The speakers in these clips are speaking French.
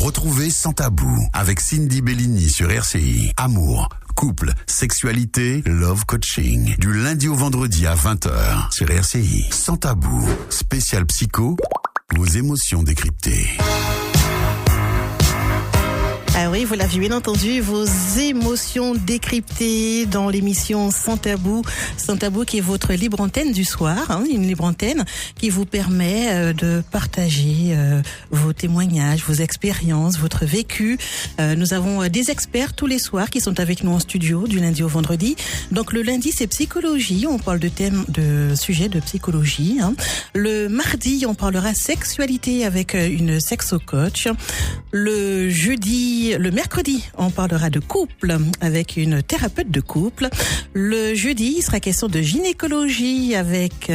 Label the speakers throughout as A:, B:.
A: Retrouvez Sans Tabou avec Cindy Bellini sur RCI. Amour, couple, sexualité, love coaching. Du lundi au vendredi à 20h sur RCI. Sans Tabou, spécial psycho, vos émotions décryptées.
B: Ah oui, vous l'avez bien entendu, vos émotions décryptées dans l'émission Sans Tabou. Sans Tabou qui est votre libre antenne du soir, une libre antenne qui vous permet de partager vos témoignages, vos expériences, votre vécu. Nous avons des experts tous les soirs qui sont avec nous en studio du lundi au vendredi. Donc le lundi c'est psychologie, on parle de sujets de psychologie. Le mardi on parlera sexualité avec une sexo-coach. Le mercredi, on parlera de couple avec une thérapeute de couple. Le jeudi, il sera question de gynécologie avec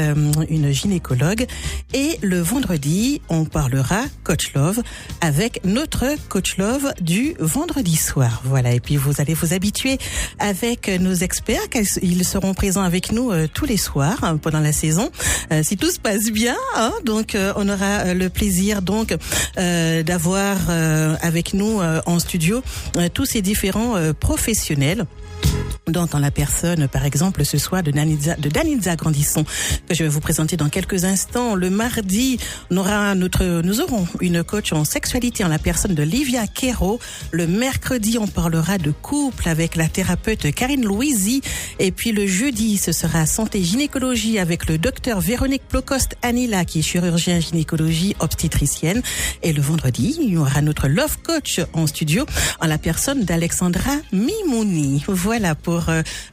B: une gynécologue. Et le vendredi, on parlera coach love avec notre coach love du vendredi soir. Voilà. Et puis, vous allez vous habituer avec nos experts. Ils seront présents avec nous tous les soirs pendant la saison. Si tout se passe bien, donc on aura le plaisir donc d'avoir avec nous en studio tous ces différents professionnels. Donc, dans la personne, par exemple, ce soir de Danitza Grandisson, que je vais vous présenter dans quelques instants. Le mardi, nous aurons une coach en sexualité en la personne de Livia Quero. Le mercredi, on parlera de couple avec la thérapeute Karine Louisi. Et puis le jeudi, ce sera santé gynécologie avec le docteur Véronique Plocost-Anila, qui est chirurgien gynécologie obstétricienne. Et le vendredi, il y aura notre love coach en studio en la personne d'Alexandra Mimouni. Voilà pour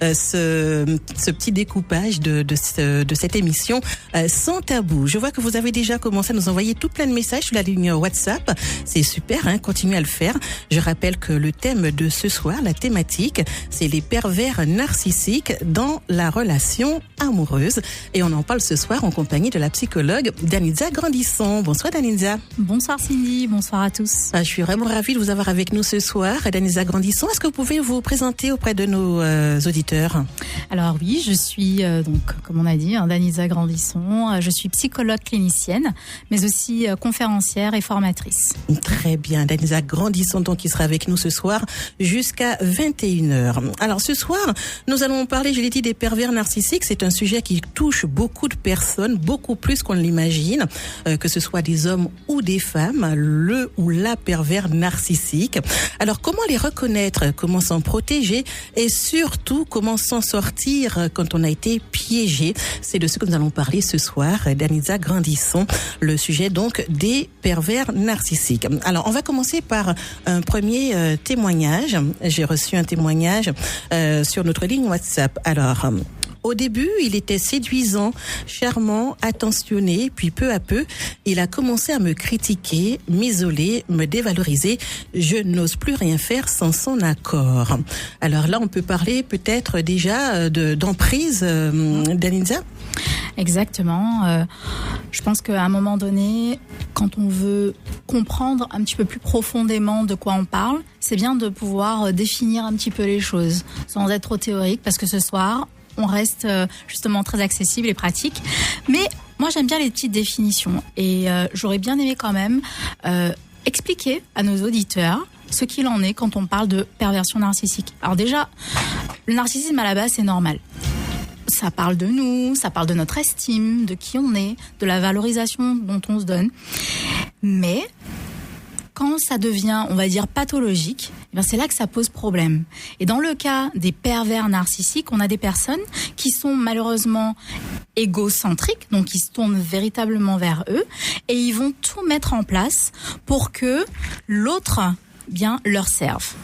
B: ce petit découpage de cette émission Sans Tabou. Je vois que vous avez déjà commencé à nous envoyer tout plein de messages sur la ligne WhatsApp. C'est super, continuez à le faire. Je rappelle que le thème de ce soir, la thématique, c'est les pervers narcissiques dans la relation amoureuse. Et on en parle ce soir en compagnie de la psychologue Danitza Grandisson. Bonsoir Danitza.
C: Bonsoir Cindy, bonsoir à tous.
B: Je suis vraiment ravie de vous avoir avec nous ce soir, Danitza Grandisson. Est-ce que vous pouvez vous présenter auprès de nos auditeurs?
C: Alors oui, je suis donc comme on a dit, Danitza Grandisson. Je suis psychologue clinicienne, mais aussi conférencière et formatrice.
B: Très bien, Danitza Grandisson donc qui sera avec nous ce soir jusqu'à 21h. Alors ce soir, nous allons parler, je l'ai dit, des pervers narcissiques. C'est un sujet qui touche beaucoup de personnes, beaucoup plus qu'on ne l'imagine, que ce soit des hommes ou des femmes, le ou la pervers narcissique. Alors comment les reconnaître, comment s'en protéger et surtout comment s'en sortir quand on a été piégé. C'est de ce que nous allons parler ce soir, Danitza Grandisson, le sujet donc des pervers narcissiques. Alors on va commencer par un premier témoignage. J'ai reçu un témoignage sur notre ligne WhatsApp. Alors au début, il était séduisant, charmant, attentionné, puis peu à peu, il a commencé à me critiquer, m'isoler, me dévaloriser. Je n'ose plus rien faire sans son accord. Alors là, on peut parler peut-être déjà d'emprise, Danitza ?
C: Exactement. Je pense qu'à un moment donné, quand on veut comprendre un petit peu plus profondément de quoi on parle, c'est bien de pouvoir définir un petit peu les choses, sans être trop théorique, parce que ce soir, on reste justement très accessible et pratique. Mais moi, j'aime bien les petites définitions. Et j'aurais bien aimé quand même expliquer à nos auditeurs ce qu'il en est quand on parle de perversion narcissique. Alors déjà, le narcissisme à la base, c'est normal. Ça parle de nous, ça parle de notre estime, de qui on est, de la valorisation dont on se donne. Mais quand ça devient, on va dire, pathologique, c'est là que ça pose problème. Et dans le cas des pervers narcissiques, on a des personnes qui sont malheureusement égocentriques, donc ils se tournent véritablement vers eux, et ils vont tout mettre en place pour que l'autre, leur serve.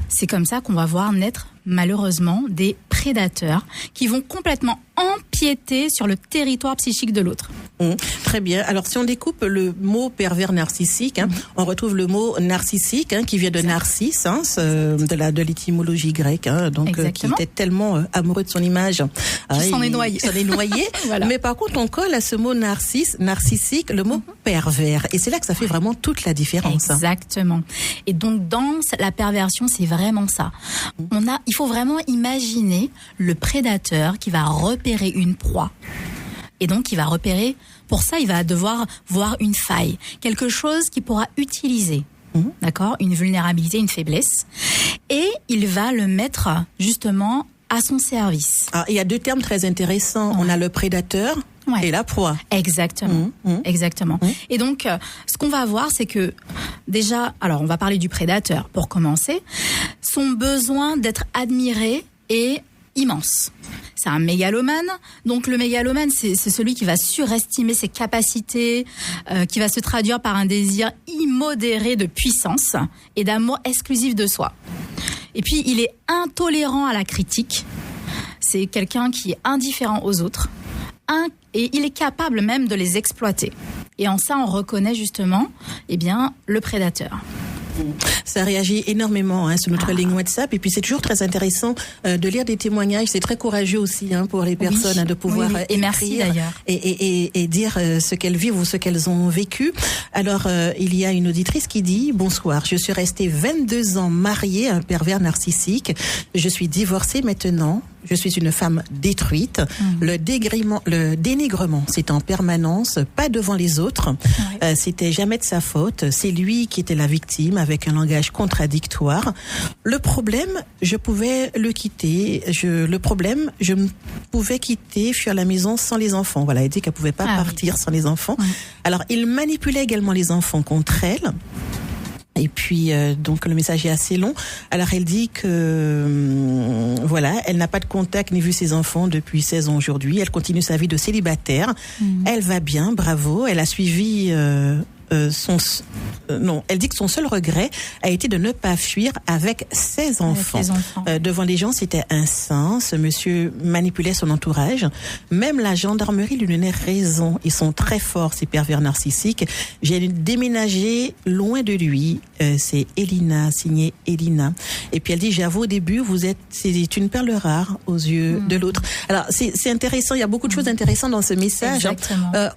C: C'est comme ça qu'on va voir naître malheureusement des prédateurs qui vont complètement empiéter sur le territoire psychique de l'autre.
B: Très bien. Alors, si on découpe le mot pervers narcissique, on retrouve le mot narcissique, qui vient de narcisse, de l'étymologie grecque, donc qui était tellement amoureux de son image.
C: Il s'en est noyé.
B: Voilà. Mais par contre, on colle à ce mot narcissique, le mot pervers. Et c'est là que ça fait vraiment toute la différence.
C: Exactement. Et donc, dans la perversion, c'est vraiment ça. Il faut vraiment imaginer le prédateur qui va repérer une proie. Et donc, il va repérer, pour ça, il va devoir voir une faille, quelque chose qu'il pourra utiliser. d'accord, une vulnérabilité, une faiblesse, et il va le mettre justement à son service.
B: Alors, il y a deux termes très intéressants. On a le prédateur et la proie.
C: Exactement. Exactement. Et donc, ce qu'on va voir, c'est que déjà, alors on va parler du prédateur pour commencer. Son besoin d'être admiré est immense. C'est un mégalomane. Donc le mégalomane, c'est celui qui va surestimer ses capacités, qui va se traduire par un désir immodéré de puissance et d'amour exclusif de soi. Et puis, il est intolérant à la critique. C'est quelqu'un qui est indifférent aux autres. Et il est capable même de les exploiter. Et en ça, on reconnaît justement, le prédateur.
B: Ça réagit énormément sur notre ligne WhatsApp, et puis c'est toujours très intéressant de lire des témoignages. C'est très courageux aussi pour les personnes de pouvoir
C: et merci d'ailleurs
B: et dire ce qu'elles vivent ou ce qu'elles ont vécu. Alors il y a une auditrice qui dit: bonsoir, je suis restée 22 ans mariée à un pervers narcissique. Je suis divorcée maintenant. Je suis une femme détruite. Le dénigrement, c'est en permanence, pas devant les autres. C'était jamais de sa faute. C'est lui qui était la victime, avec un langage contradictoire. Le problème, je pouvais le quitter. Je pouvais quitter, fuir la maison sans les enfants. Voilà, elle dit qu'elle pouvait pas partir sans les enfants. Alors, il manipulait également les enfants contre elle. Et puis, donc, le message est assez long. Alors, elle dit que, elle n'a pas de contact ni vu ses enfants depuis 16 ans aujourd'hui. Elle continue sa vie de célibataire. Elle va bien, bravo. Elle a suivi... elle dit que son seul regret a été de ne pas fuir avec ses enfants. Devant les gens, c'était un saint. Ce monsieur manipulait son entourage. Même la gendarmerie lui donnait raison. Ils sont très forts, ces pervers narcissiques. J'ai déménagé loin de lui. C'est Elina, signée Elina. Et puis elle dit: j'avoue, au début, c'est une perle rare aux yeux de l'autre. Alors c'est intéressant. Il y a beaucoup de choses intéressantes dans ce message.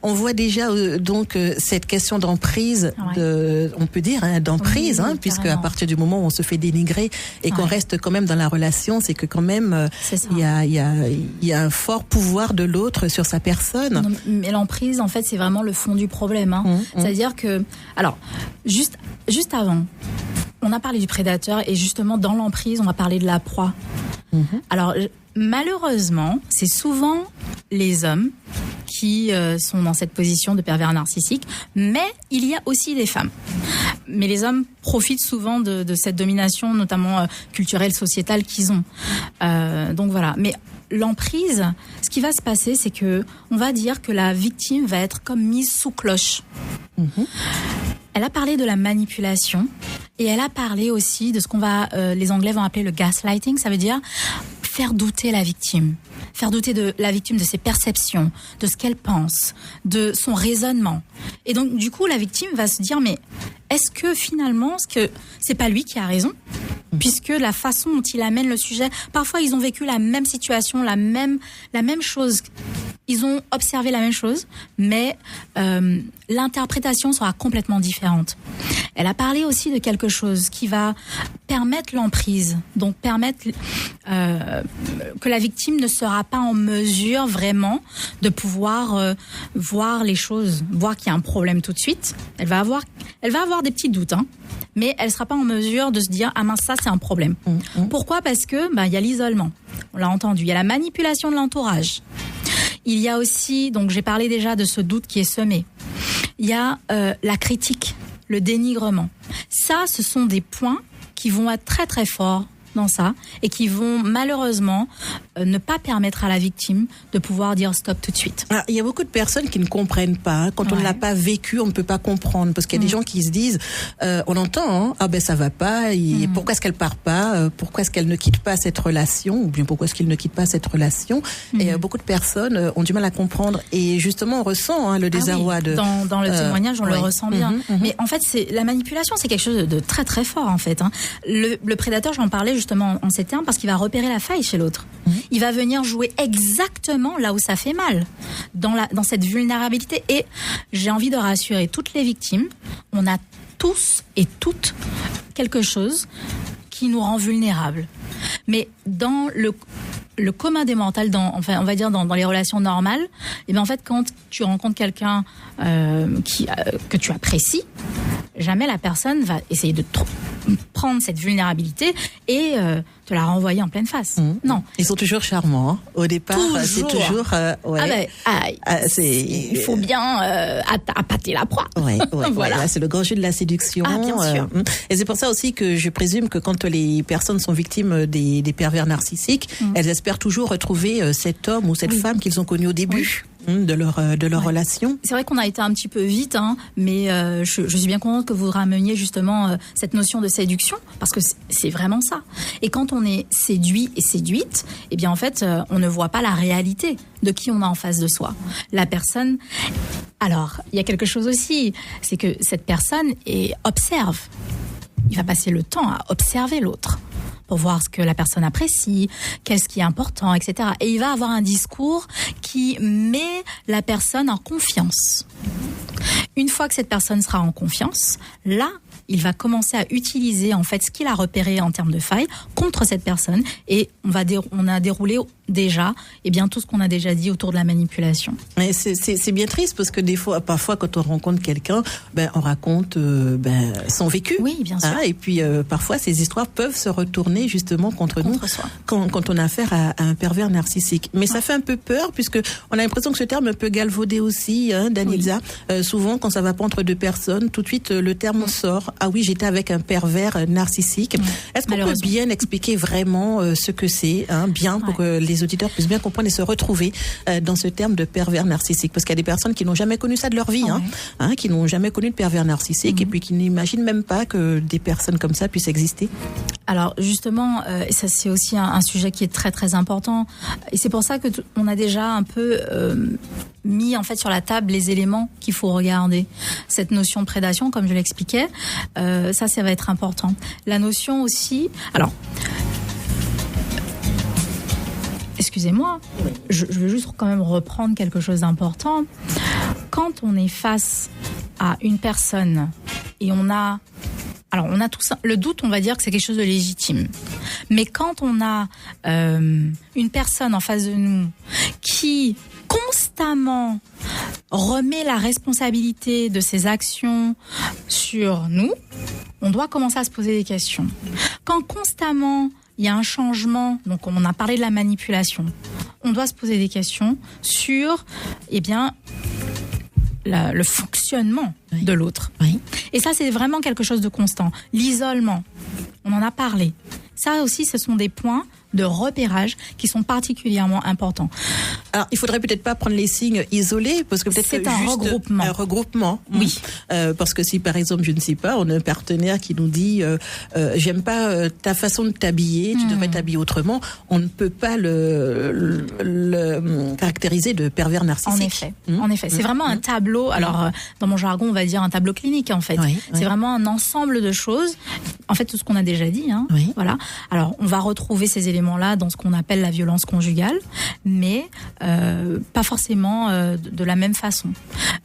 B: On voit déjà donc cette question d'emprise, on peut dire d'emprise, puisque à partir du moment où on se fait dénigrer et qu'on reste quand même dans la relation, c'est que quand même il y a un fort pouvoir de l'autre sur sa personne.
C: Non, mais l'emprise, en fait, c'est vraiment le fond du problème. C'est-à-dire que, alors, juste avant, on a parlé du prédateur, et justement dans l'emprise, on va parler de la proie. Alors, malheureusement, c'est souvent les hommes qui sont dans cette position de pervers narcissique, mais il y a aussi des femmes. Mais les hommes profitent souvent de cette domination, notamment culturelle, sociétale qu'ils ont. Donc voilà. Mais l'emprise, ce qui va se passer, c'est que on va dire que la victime va être comme mise sous cloche. Elle a parlé de la manipulation, et elle a parlé aussi de ce qu'on va, les Anglais vont appeler le gaslighting. Ça veut dire faire douter la victime. Faire douter de la victime de ses perceptions, de ce qu'elle pense, de son raisonnement. Et donc, du coup, la victime va se dire: mais est-ce que finalement, c'est pas lui qui a raison? Puisque la façon dont il amène le sujet, parfois ils ont vécu la même situation, la même chose. Ils ont observé la même chose, mais l'interprétation sera complètement différente. Elle a parlé aussi de quelque chose qui va permettre l'emprise, donc permettre que la victime ne sera pas en mesure vraiment de pouvoir voir les choses, voir qu'il y a un problème tout de suite. Elle va avoir des petits doutes, mais elle sera pas en mesure de se dire: ah mince, ça c'est un problème. Pourquoi? Parce que il y a l'isolement, on l'a entendu, il y a la manipulation de l'entourage. Il y a aussi, donc j'ai parlé déjà de ce doute qui est semé. Il y a la critique, le dénigrement. Ça, ce sont des points qui vont être très très forts dans ça, et qui vont malheureusement ne pas permettre à la victime de pouvoir dire stop tout de suite.
B: Alors, il y a beaucoup de personnes qui ne comprennent pas. Quand on ne l'a pas vécu, on ne peut pas comprendre. Parce qu'il y a des gens qui se disent, on entend, ça va pas, pourquoi est-ce qu'elle part pas, pourquoi est-ce qu'elle ne quitte pas cette relation, ou bien pourquoi est-ce qu'il ne quitte pas cette relation. Et beaucoup de personnes ont du mal à comprendre. Et justement, on ressent le désarroi de...
C: Dans le témoignage, on le ressent bien. Mais en fait, la manipulation, c'est quelque chose de très très fort, en fait. Le prédateur, j'en parlais justement en ces termes, parce qu'il va repérer la faille chez l'autre. Il va venir jouer exactement là où ça fait mal, dans cette vulnérabilité. Et j'ai envie de rassurer toutes les victimes, on a tous et toutes quelque chose qui nous rend vulnérables. Mais dans le commun des mortels, on va dire dans les relations normales, et bien en fait, quand tu rencontres quelqu'un que tu apprécies, jamais la personne va essayer de prendre cette vulnérabilité et te la renvoyer en pleine face. Non.
B: Ils sont toujours charmants. Hein. Au départ, c'est toujours...
C: il faut bien appâter la proie.
B: Voilà. C'est le grand jeu de la séduction.
C: Bien sûr.
B: Et c'est pour ça aussi que je présume que quand les personnes sont victimes des pervers narcissiques, elles espèrent toujours retrouver cet homme ou cette femme qu'ils ont connu au début. De leur relation.
C: C'est vrai qu'on a été un petit peu vite, mais je suis bien contente que vous rameniez justement cette notion de séduction, parce que c'est vraiment ça. Et quand on est séduit et séduite, eh bien en fait, on ne voit pas la réalité de qui on a en face de soi. La personne... Alors, il y a quelque chose aussi, c'est que cette personne observe. Il va passer le temps à observer l'autre, pour voir ce que la personne apprécie, qu'est-ce qui est important, etc. Et il va avoir un discours qui met la personne en confiance. Une fois que cette personne sera en confiance, là, il va commencer à utiliser en fait ce qu'il a repéré en termes de failles contre cette personne, et on a déroulé déjà tout ce qu'on a déjà dit autour de la manipulation.
B: Mais c'est bien triste parce que parfois quand on rencontre quelqu'un, on raconte son vécu.
C: Oui, bien sûr.
B: Et puis parfois ces histoires peuvent se retourner justement contre nous
C: soi.
B: Quand on a affaire à un pervers narcissique. Mais ça fait un peu peur puisque on a l'impression que ce terme peut galvauder aussi, Danitza. Souvent quand ça va pas entre deux personnes, tout de suite le terme sort. Ah oui, j'étais avec un pervers narcissique. Est-ce qu'on peut bien expliquer vraiment ce que c'est, pour que les auditeurs puissent bien comprendre et se retrouver dans ce terme de pervers narcissique? Parce qu'il y a des personnes qui n'ont jamais connu ça de leur vie, qui n'ont jamais connu de pervers narcissique et puis qui n'imaginent même pas que des personnes comme ça puissent exister.
C: Alors justement, et ça c'est aussi un sujet qui est très très important, et c'est pour ça que on a déjà un peu mis en fait sur la table les éléments qu'il faut regarder. Cette notion de prédation, comme je l'expliquais, ça va être important. La notion aussi, alors excusez-moi, je veux juste quand même reprendre quelque chose d'important. Quand on est face à une personne et on a tout ça, le doute, on va dire que c'est quelque chose de légitime. Mais quand on a une personne en face de nous qui constamment remet la responsabilité de ses actions sur nous, on doit commencer à se poser des questions. Quand constamment il y a un changement, donc on a parlé de la manipulation, on doit se poser des questions sur, le fonctionnement de l'autre.
B: Oui.
C: Et ça, c'est vraiment quelque chose de constant. L'isolement, on en a parlé. Ça aussi, ce sont des points de repérage qui sont particulièrement importants.
B: Alors, il faudrait peut-être pas prendre les signes isolés, parce que peut-être
C: c'est
B: un
C: regroupement.
B: Un regroupement.
C: Oui.
B: Parce que si, par exemple, je ne sais pas, on a un partenaire qui nous dit j'aime pas ta façon de t'habiller, tu devrais t'habiller autrement, on ne peut pas le caractériser de pervers narcissique.
C: En effet. C'est vraiment un tableau. Alors, dans mon jargon, on va dire un tableau clinique, en fait. C'est vraiment un ensemble de choses. En fait, tout ce qu'on a déjà dit. Voilà. Alors, on va retrouver ces éléments-là dans ce qu'on appelle la violence conjugale, mais pas forcément de la même façon.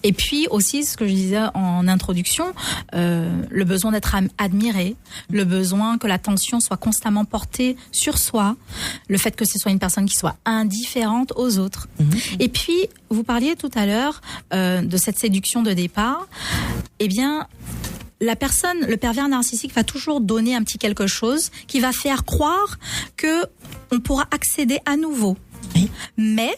C: Et puis aussi, ce que je disais en introduction, le besoin d'être admiré, le besoin que l'attention soit constamment portée sur soi, le fait que ce soit une personne qui soit indifférente aux autres. Et puis, vous parliez tout à l'heure de cette séduction de départ. La personne, le pervers narcissique va toujours donner un petit quelque chose qui va faire croire que on pourra accéder à nouveau.
B: Oui.
C: Mais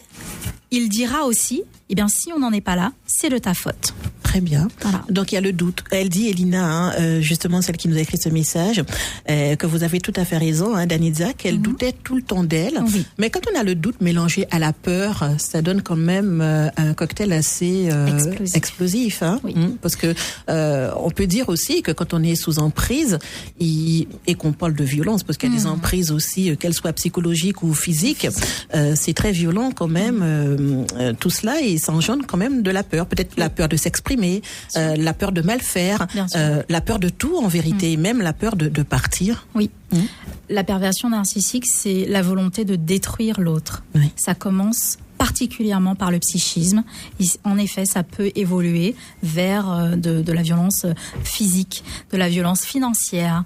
C: il dira aussi, si on n'en est pas là, c'est de ta faute.
B: Très bien.
C: Voilà.
B: Donc il y a le doute. Elle dit, Elina, justement celle qui nous a écrit ce message, que vous avez tout à fait raison, Danitza, qu'elle doutait tout le temps d'elle.
C: Oui.
B: Mais quand on a le doute mélangé à la peur, ça donne quand même un cocktail assez explosif.
C: Oui.
B: Parce que on peut dire aussi que quand on est sous emprise et qu'on parle de violence, parce qu'il y a des emprises aussi, qu'elles soient psychologiques ou physiques, c'est très violent quand même tout cela, et ça engendre quand même de la peur. Peut-être la peur de s'exprimer, la peur de mal faire, la peur de tout en vérité, et même la peur de partir.
C: Oui. La perversion narcissique, c'est la volonté de détruire l'autre.
B: Oui.
C: Ça commence particulièrement par le psychisme. En effet, ça peut évoluer vers de la violence physique, de la violence financière,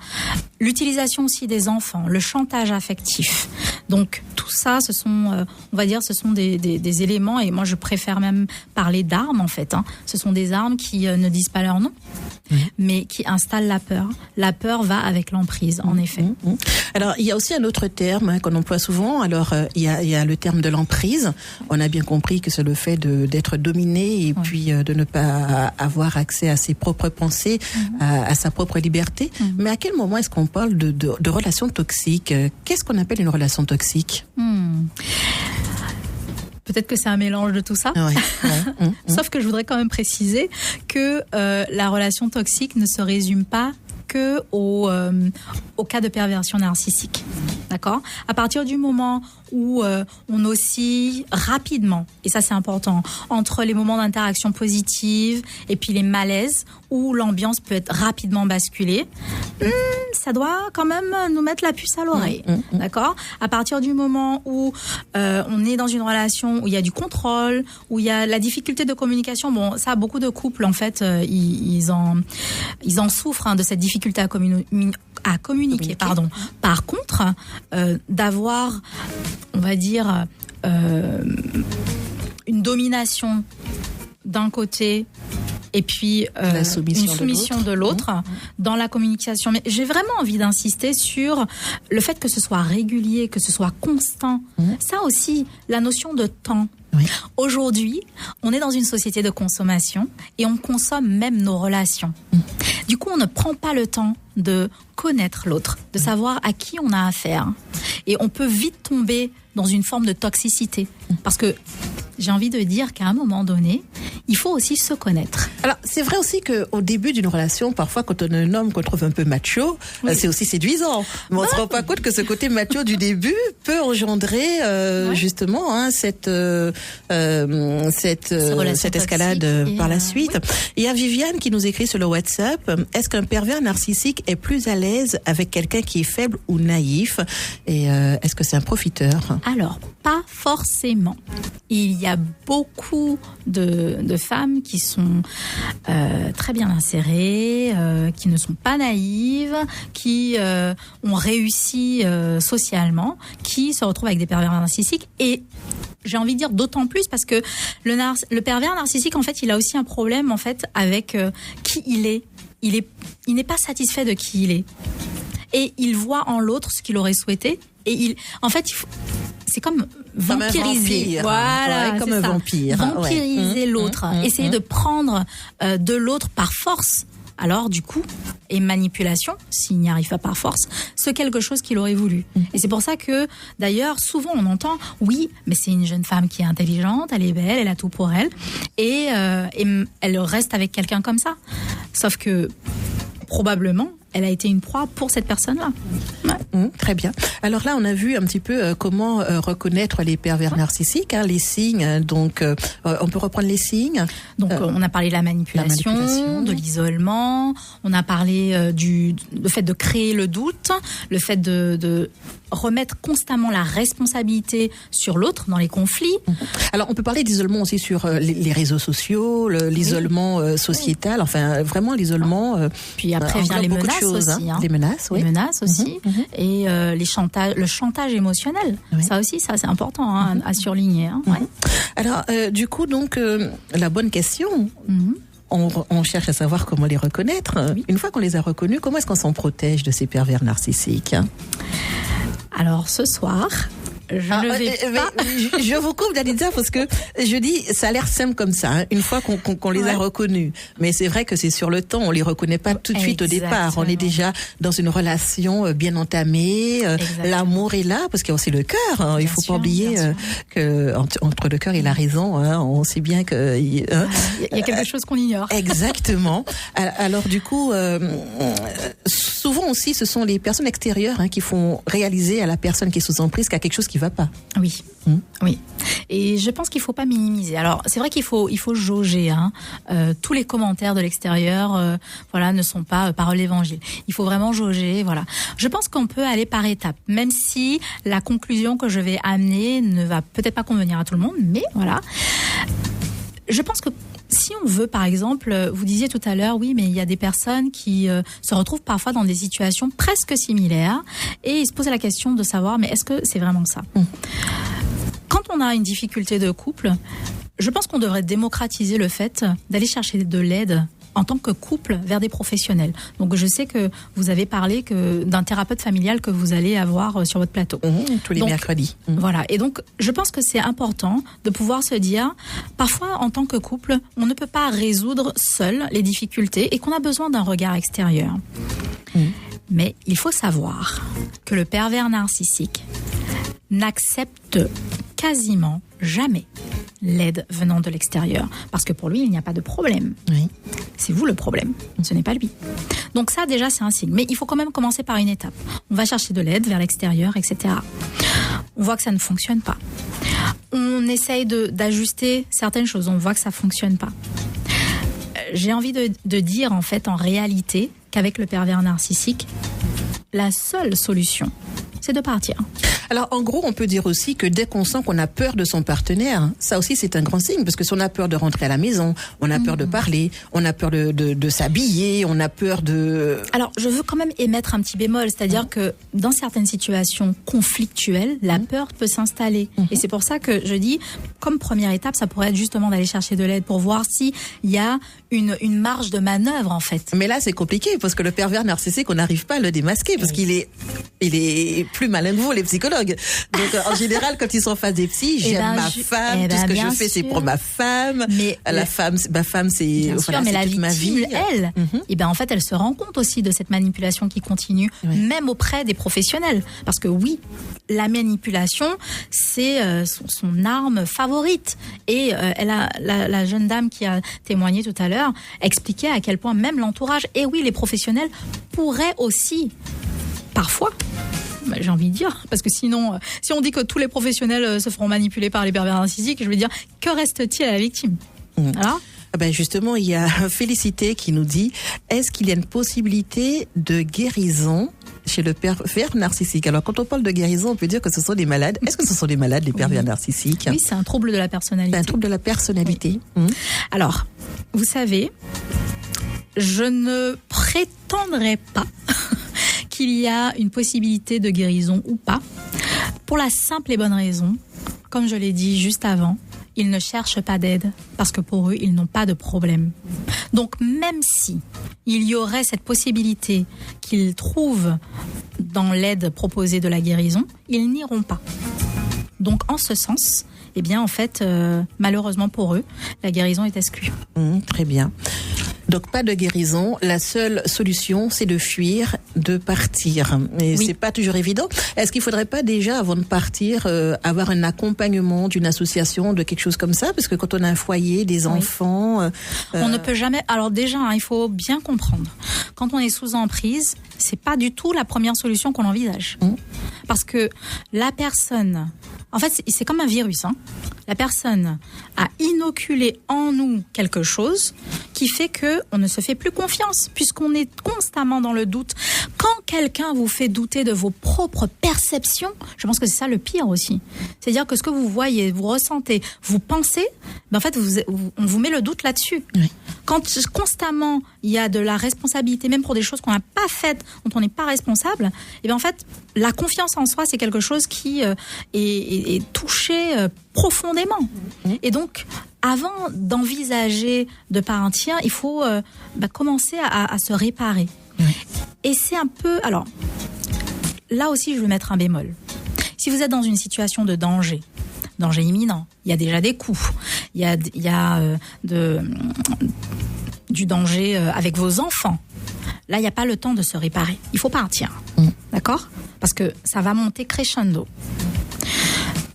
C: l'utilisation aussi des enfants, le chantage affectif. Donc tout ça, ce sont, on va dire, ce sont des éléments, et moi je préfère même parler d'armes en fait. Ce sont des armes qui ne disent pas leur nom, mais qui installent la peur. La peur va avec l'emprise, en effet.
B: Alors, il y a aussi un autre terme qu'on emploie souvent. Alors, il y a le terme de l'emprise. On a bien compris que c'est le fait d'être dominé et puis de ne pas avoir accès à ses propres pensées, à sa propre liberté. Mais à quel moment est-ce qu'on parle de relations toxiques? Qu'est-ce qu'on appelle une relation toxique?
C: Peut-être que c'est un mélange de tout ça. Sauf que je voudrais quand même préciser que la relation toxique ne se résume pas que au cas de perversion narcissique. D'accord ? À partir du moment où on oscille rapidement, et ça c'est important, entre les moments d'interaction positive et puis les malaises, où l'ambiance peut être rapidement basculée, ça doit quand même nous mettre la puce à l'oreille. D'accord ? À partir du moment où on est dans une relation où il y a du contrôle, où il y a la difficulté de communication, bon, ça, beaucoup de couples, en fait, ils en souffrent de cette difficulté à communiquer. Pardon. Par contre, d'avoir, on va dire, une domination d'un côté et puis une soumission de l'autre dans la communication. Mais j'ai vraiment envie d'insister sur le fait que ce soit régulier, que ce soit constant. Ça aussi, la notion de temps. Aujourd'hui, on est dans une société de consommation et on consomme même nos relations. Du coup, on ne prend pas le temps de connaître l'autre, de savoir à qui on a affaire. Et on peut vite tomber dans une forme de toxicité. Parce que j'ai envie de dire qu'à un moment donné, il faut aussi se connaître.
B: Alors, c'est vrai aussi qu'au début d'une relation, parfois, quand on a un homme qu'on trouve un peu macho, c'est aussi séduisant. Mais on ne se rend pas compte que ce côté macho du début peut engendrer justement cette escalade par la suite. Il y a Viviane qui nous écrit sur le WhatsApp: est-ce qu'un pervers narcissique est plus à l'aise avec quelqu'un qui est faible ou naïf? Et est-ce que c'est un profiteur?
C: Alors, pas forcément. Il y a beaucoup de femmes qui sont très bien insérées, qui ne sont pas naïves, qui ont réussi socialement, qui se retrouvent avec des pervers narcissiques. Et j'ai envie de dire d'autant plus parce que le pervers narcissique, en fait, il a aussi un problème, en fait, avec qui il est. Il n'est pas satisfait de qui il est. Et il voit en l'autre ce qu'il aurait souhaité. Et c'est comme vampiriser. Voilà,
B: comme un vampire.
C: Vampiriser l'autre. Essayer de prendre de l'autre par force. Alors, du coup, et manipulation, s'il n'y arrive pas par force, c'est quelque chose qu'il aurait voulu. Et c'est pour ça que, d'ailleurs, souvent on entend, oui, mais c'est une jeune femme qui est intelligente, elle est belle, elle a tout pour elle, et elle reste avec quelqu'un comme ça. Sauf que, probablement, elle a été une proie pour cette personne-là.
B: Très bien. Alors là, on a vu un petit peu comment reconnaître les pervers narcissiques, les signes. Donc, on peut reprendre les signes.
C: Donc, on a parlé de la manipulation, de l'isolement. On a parlé du fait de créer le doute, le fait de remettre constamment la responsabilité sur l'autre dans les conflits.
B: Alors, on peut parler d'isolement aussi sur les réseaux sociaux, l'isolement sociétal, enfin, vraiment l'isolement.
C: Puis après vient les menaces aussi.
B: Les menaces, oui.
C: Les menaces aussi. Et le chantage émotionnel. Ça aussi, ça, c'est important à surligner.
B: Alors, du coup, donc, la bonne question... On cherche à savoir comment les reconnaître. Une fois qu'on les a reconnus, comment est-ce qu'on s'en protège de ces pervers narcissiques?
C: Alors, ce soir...
B: Je vous coupe, Danitza, parce que je dis, ça a l'air simple comme ça, une fois qu'on les a reconnus. Mais c'est vrai que c'est sur le temps, on les reconnaît pas tout de suite au départ. On est déjà dans une relation bien entamée, l'amour est là, parce qu'il y a aussi le cœur. Il faut pas oublier que entre le cœur et la raison, on sait bien que
C: il y a quelque chose qu'on ignore.
B: Exactement. Alors du coup, souvent aussi, ce sont les personnes extérieures qui font réaliser à la personne qui est sous emprise qu'il y a quelque chose qui va pas.
C: Oui. Oui. Et je pense qu'il faut pas minimiser. Alors, c'est vrai qu'il faut jauger. Tous les commentaires de l'extérieur, ne sont pas par l'évangile. Il faut vraiment jauger. Voilà. Je pense qu'on peut aller par étapes, même si la conclusion que je vais amener ne va peut-être pas convenir à tout le monde, mais voilà. Je pense que si on veut, par exemple, vous disiez tout à l'heure, oui, mais il y a des personnes qui se retrouvent parfois dans des situations presque similaires et ils se posent la question de savoir, mais est-ce que c'est vraiment ça ? Quand on a une difficulté de couple, je pense qu'on devrait démocratiser le fait d'aller chercher de l'aide en tant que couple vers des professionnels. Donc je sais que vous avez parlé d'un thérapeute familial que vous allez avoir sur votre plateau.
B: Tous les mercredis.
C: Voilà. Et donc je pense que c'est important de pouvoir se dire, parfois en tant que couple, on ne peut pas résoudre seul les difficultés et qu'on a besoin d'un regard extérieur. Mais il faut savoir que le pervers narcissique n'accepte quasiment jamais l'aide venant de l'extérieur. Parce que pour lui, il n'y a pas de problème.
B: Oui.
C: C'est vous le problème, ce n'est pas lui. Donc ça, déjà, c'est un signe. Mais il faut quand même commencer par une étape. On va chercher de l'aide vers l'extérieur, etc. On voit que ça ne fonctionne pas. On essaye d'ajuster certaines choses. On voit que ça ne fonctionne pas. J'ai envie de dire, en fait, en réalité, qu'avec le pervers narcissique, la seule solution, c'est de partir.
B: Alors, en gros, on peut dire aussi que dès qu'on sent qu'on a peur de son partenaire, ça aussi, c'est un grand signe. Parce que si on a peur de rentrer à la maison, on a peur de parler, on a peur de s'habiller, on a peur de...
C: Alors, je veux quand même émettre un petit bémol. C'est-à-dire que dans certaines situations conflictuelles, la peur peut s'installer. Et c'est pour ça que je dis, comme première étape, ça pourrait être justement d'aller chercher de l'aide pour voir s'il y a une marge de manœuvre, en fait.
B: Mais là, c'est compliqué parce que le pervers narcissique, on n'arrive pas à le démasquer parce qu'il est plus malin que vous, les psychologues. Donc, en général, quand ils sont face des psys, j'aime ma femme, tout ce que je fais, c'est pour ma femme. Mais ma femme, c'est,
C: bien sûr, mais la victime, elle, et ben en fait, elle se rend compte aussi de cette manipulation qui continue, même auprès des professionnels. Parce que oui, la manipulation, c'est son arme favorite. Et la jeune dame qui a témoigné tout à l'heure expliquait à quel point même l'entourage, et oui, les professionnels pourraient aussi, parfois, j'ai envie de dire, parce que sinon, si on dit que tous les professionnels se feront manipuler par les pervers narcissiques, je veux dire, que reste-t-il à la victime ? Alors ?
B: Justement, il y a Félicité qui nous dit, est-ce qu'il y a une possibilité de guérison chez le pervers narcissique? Alors, quand on parle de guérison, on peut dire que ce sont des malades. Est-ce que ce sont des malades, les pervers narcissiques?
C: Oui, c'est un trouble de la personnalité.
B: C'est un trouble de la personnalité.
C: Oui. Alors, vous savez, je ne prétendrai pas qu'il y a une possibilité de guérison ou pas, pour la simple et bonne raison, comme je l'ai dit juste avant, ils ne cherchent pas d'aide parce que pour eux, ils n'ont pas de problème. Donc même si il y aurait cette possibilité qu'ils trouvent dans l'aide proposée de la guérison, ils n'iront pas. Donc en ce sens, eh bien en fait, malheureusement pour eux, la guérison est exclue.
B: Très bien. Donc pas de guérison, la seule solution c'est de fuir, de partir. Et c'est pas toujours évident. Est-ce qu'il faudrait pas déjà avant de partir avoir un accompagnement d'une association, de quelque chose comme ça? Parce que quand on a un foyer, des enfants...
C: On ne peut jamais... Alors déjà, il faut bien comprendre. Quand on est sous emprise, c'est pas du tout la première solution qu'on envisage. Parce que la personne... En fait, c'est comme un virus. La personne a inoculé en nous quelque chose qui fait qu'on ne se fait plus confiance, puisqu'on est constamment dans le doute. Quand quelqu'un vous fait douter de vos propres perceptions, je pense que c'est ça le pire aussi. C'est-à-dire que ce que vous voyez, vous ressentez, vous pensez, en fait, on vous met le doute là-dessus. Oui. Quand constamment il y a de la responsabilité, même pour des choses qu'on n'a pas faites, dont on n'est pas responsable, et bien en fait, la confiance en soi, c'est quelque chose qui est touché profondément. Et donc, avant d'envisager de partir, il faut commencer à se réparer. Et c'est un peu... Alors, là aussi, je veux mettre un bémol. Si vous êtes dans une situation de danger imminent, il y a déjà des coups, il y a du danger avec vos enfants. Là, il n'y a pas le temps de se réparer. Il faut partir. D'accord ? Parce que ça va monter crescendo.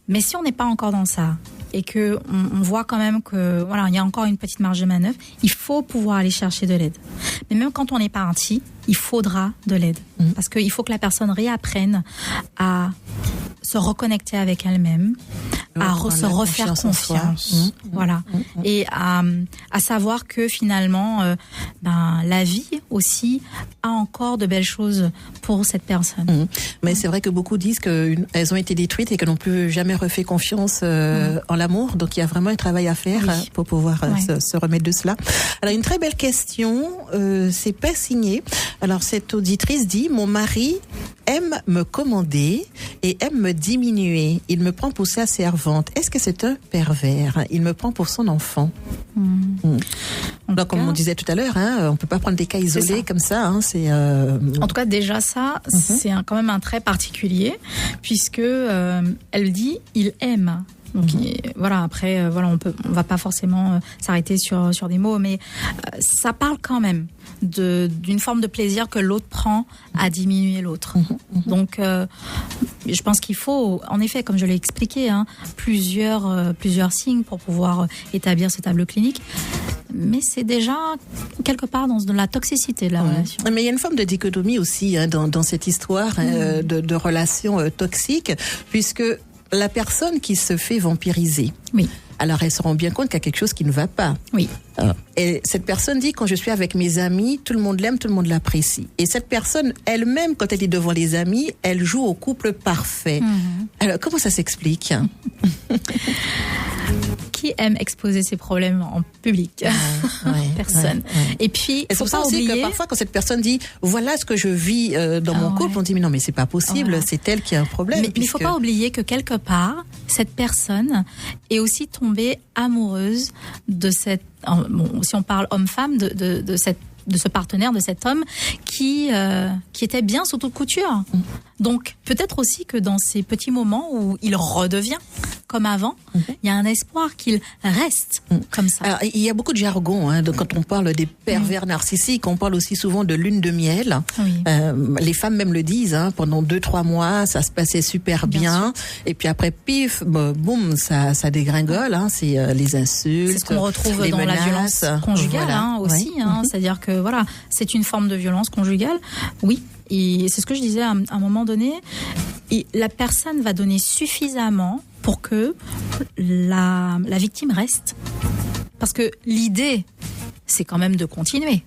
C: Mais si on n'est pas encore dans ça et que on voit quand même que il y a encore une petite marge de manœuvre, il faut pouvoir aller chercher de l'aide. Mais même quand on est parti, il faudra de l'aide parce qu'il faut que la personne réapprenne à se reconnecter avec elle-même, à se refaire confiance. Voilà. Et à savoir que finalement, la vie aussi a encore de belles choses pour cette personne.
B: Mais c'est vrai que beaucoup disent qu'elles ont été détruites et qu'elles n'ont plus jamais refait confiance en l'amour. Donc il y a vraiment un travail à faire pour pouvoir se remettre de cela. Alors une très belle question, c'est pas signé. Alors cette auditrice dit: mon mari aime me commander et aime me diminuer. Il me prend pour sa servante. Est-ce que c'est un pervers? Il me prend pour son enfant. Donc, comme on disait tout à l'heure, on peut pas prendre des cas isolés comme ça.
C: En tout cas, déjà ça, c'est quand même un trait particulier, puisque elle dit il aime. Donc voilà, après on va pas forcément s'arrêter sur des mots, mais ça parle quand même d'une forme de plaisir que l'autre prend à diminuer l'autre. Donc je pense qu'il faut, en effet, comme je l'ai expliqué, plusieurs signes pour pouvoir établir ce tableau clinique. Mais c'est déjà quelque part dans de la toxicité de la relation.
B: Mais il y a une forme de dichotomie aussi dans cette histoire de relation toxique, puisque la personne qui se fait vampiriser, alors elle se rend bien compte qu'il y a quelque chose qui ne va pas. Et cette personne dit: quand je suis avec mes amis, tout le monde l'aime, tout le monde l'apprécie. Et cette personne elle-même, quand elle est devant les amis, elle joue au couple parfait. Alors comment ça s'explique?
C: Qui aime exposer ses problèmes en public? Personne. Et puis,
B: il faut pas oublier que parfois, quand cette personne dit voilà ce que je vis dans mon couple, on dit mais non, mais c'est pas possible, c'est elle qui a un problème.
C: Mais il faut pas oublier que quelque part, cette personne est aussi tombée amoureuse de cette, si on parle homme-femme, de ce partenaire, de cet homme qui était bien sous toute couture. Donc peut-être aussi que dans ces petits moments où il redevient comme avant, il y a un espoir qu'il reste comme ça.
B: Alors, il y a beaucoup de jargon quand on parle des pervers narcissiques, on parle aussi souvent de lune de miel. Les femmes même le disent, pendant 2-3 mois ça se passait super bien et puis après pif, boum, ça dégringole. C'est les insultes,
C: c'est ce qu'on retrouve dans
B: menaces,
C: la violence conjugale aussi. C'est-à-dire que c'est une forme de violence conjugale. Oui. Et c'est ce que je disais à un moment donné. Et la personne va donner suffisamment pour que la victime reste. Parce que l'idée, c'est quand même de continuer.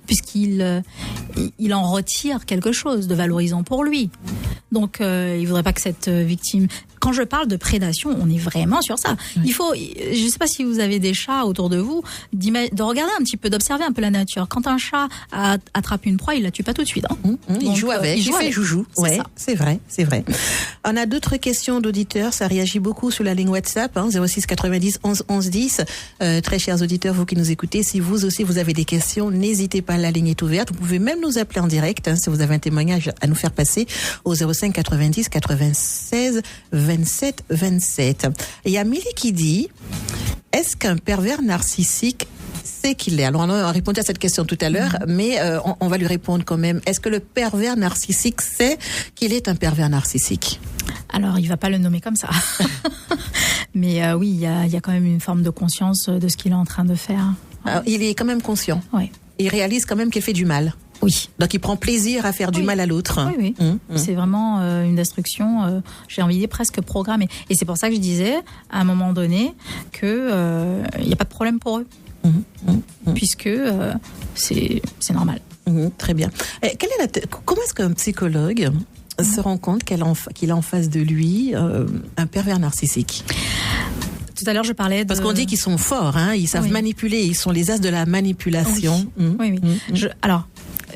C: Puisqu'il en retire quelque chose de valorisant pour lui. Donc, il ne voudrait pas que cette victime... Quand je parle de prédation, on est vraiment sur ça. Il faut, je ne sais pas si vous avez des chats autour de vous, de regarder un petit peu, d'observer un peu la nature. Quand un chat attrape une proie, il la tue pas tout de suite.
B: Il joue avec, il fait joujou. C'est vrai. On a d'autres questions d'auditeurs, ça réagit beaucoup sur la ligne WhatsApp, 06 90 11 11 10. Très chers auditeurs, vous qui nous écoutez, si vous aussi vous avez des questions, n'hésitez pas, la ligne est ouverte. Vous pouvez même nous appeler en direct si vous avez un témoignage à nous faire passer au 05 90 96 27 27. Et il y a Milly qui dit: est-ce qu'un pervers narcissique sait qu'il est? Alors on a répondu à cette question tout à l'heure, mais on va lui répondre quand même. Est-ce que le pervers narcissique sait qu'il est un pervers narcissique?
C: Alors il va pas le nommer comme ça. Mais oui, il y a quand même une forme de conscience de ce qu'il est en train de faire.
B: Alors, il est quand même conscient. Il réalise quand même qu'il fait du mal. Donc il prend plaisir à faire du mal à l'autre. C'est vraiment une destruction, j'ai envie de dire presque programmée. Et c'est pour ça que je disais à un moment donné que il n'y a pas de problème pour eux. Puisque c'est normal. Très bien. Comment est-ce qu'un psychologue se rend compte qu'il a en face de lui un pervers narcissique?
C: Tout à l'heure, je parlais de...
B: Parce qu'on dit qu'ils sont forts, ils savent manipuler, ils sont les as de la manipulation.
C: Alors,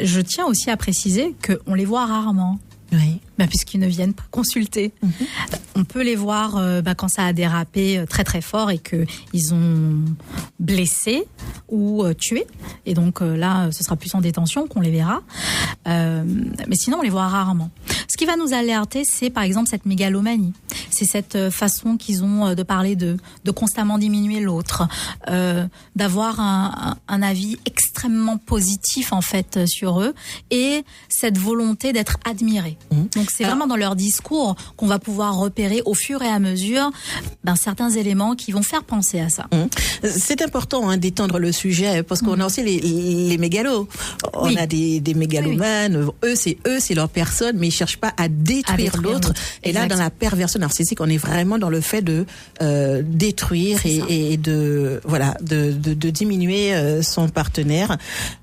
C: je tiens aussi à préciser qu'on les voit rarement. Puisqu'ils ne viennent pas consulter. On peut les voir quand ça a dérapé très très fort et qu'ils ont blessé ou tué. Et donc là, ce sera plus en détention qu'on les verra. Mais sinon, on les voit rarement. Ce qui va nous alerter, c'est par exemple cette mégalomanie. C'est cette façon qu'ils ont de parler de constamment diminuer l'autre, d'avoir un avis extrêmement positif en fait sur eux et cette volonté d'être admirés. Donc c'est vraiment dans leur discours qu'on va pouvoir repérer au fur et à mesure certains éléments qui vont faire penser à ça.
B: C'est important d'étendre le sujet parce qu'on a aussi les mégalos. On a des mégalomanes. Eux, c'est leur personne, mais ils cherchent pas à détruire l'autre. Et là, dans la perversion narcissique, narcissique, on est vraiment dans le fait de détruire et de diminuer son partenaire.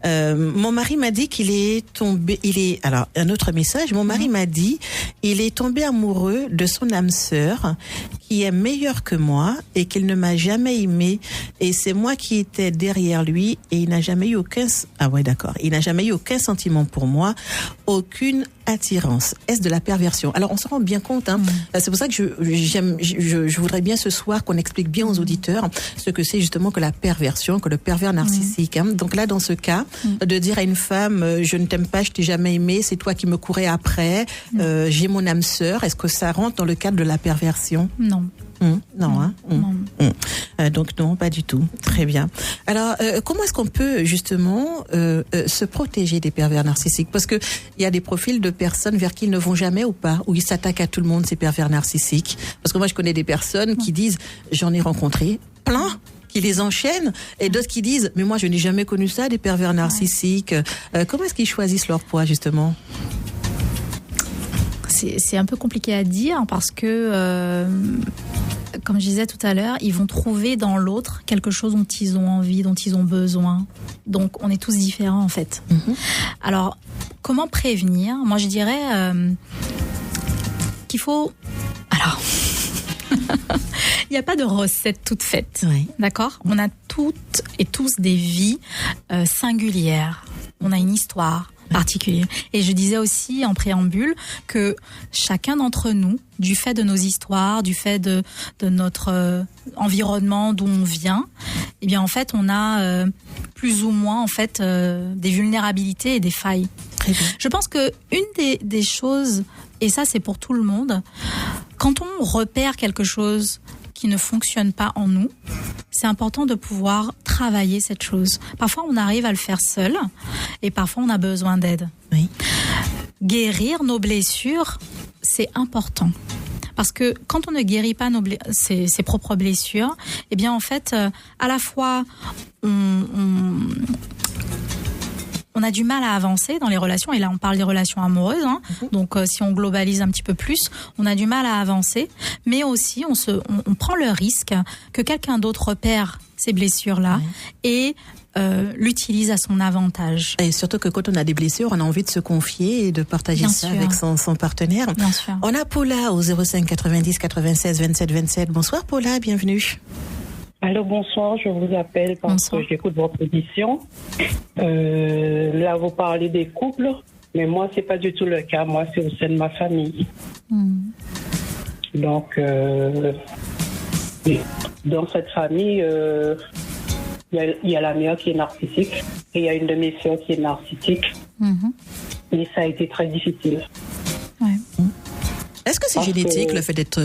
B: Mon mari m'a dit qu'il est tombé. Alors un autre message. Mon mari m'a dit il est tombé amoureux de son âme sœur qui est meilleure que moi et qu'il ne m'a jamais aimé et c'est moi qui étais derrière lui et il n'a jamais eu aucun sentiment pour moi, aucune attirance. Est-ce de la perversion? Alors on se rend bien compte, c'est pour ça que je voudrais bien ce soir qu'on explique bien aux auditeurs ce que c'est justement que la perversion, que le pervers narcissique. Donc là, dans ce cas, de dire à une femme je ne t'aime pas, je t'ai jamais aimé, c'est toi qui me courais après, j'ai mon âme sœur, est-ce que ça rentre dans le cadre de la perversion?
C: Non.
B: Non. Donc non, pas du tout. Très bien. Alors, comment est-ce qu'on peut justement se protéger des pervers narcissiques? Parce que il y a des profils de personnes vers qui ils ne vont jamais ou pas, où ils s'attaquent à tout le monde, ces pervers narcissiques. Parce que moi, je connais des personnes qui disent, j'en ai rencontré plein, qui les enchaînent, et d'autres qui disent, mais moi, je n'ai jamais connu ça, des pervers narcissiques. Comment est-ce qu'ils choisissent leur poids, justement?
C: C'est un peu compliqué à dire parce que, comme je disais tout à l'heure, ils vont trouver dans l'autre quelque chose dont ils ont envie, dont ils ont besoin. Donc, on est tous différents, en fait. Alors, comment prévenir? Moi, je dirais qu'il faut... Alors, il n'y a pas de recette toute faite, d'accord? On a toutes et tous des vies singulières. On a une histoire particulière. Et je disais aussi en préambule que chacun d'entre nous, du fait de nos histoires, du fait de notre environnement d'où on vient, eh bien en fait on a plus ou moins en fait des vulnérabilités et des failles. Je pense que une des choses, et ça c'est pour tout le monde, quand on repère quelque chose qui ne fonctionne pas en nous, c'est important de pouvoir travailler cette chose. Parfois, on arrive à le faire seul et parfois, on a besoin d'aide.
B: Oui.
C: Guérir nos blessures, c'est important. Parce que quand on ne guérit pas ses propres blessures, eh bien, en fait, à la fois, on a du mal à avancer dans les relations, et là on parle des relations amoureuses, donc si on globalise un petit peu plus, on a du mal à avancer, mais aussi on prend le risque que quelqu'un d'autre repère ces blessures-là et l'utilise à son avantage.
B: Et surtout que quand on a des blessures, on a envie de se confier et de partager ça avec son partenaire.
C: Bien sûr.
B: On a Paula au 05 90 96 27 27. Bonsoir Paula, bienvenue.
D: Allô, bonsoir, je vous appelle parce que j'écoute votre édition. Là, vous parlez des couples, mais moi, c'est pas du tout le cas. Moi, c'est au sein de ma famille. Donc, dans cette famille, il y a la mère qui est narcissique et il y a une de mes sœurs qui est narcissique. Et ça a été très difficile.
B: Est-ce que c'est génétique, le fait d'être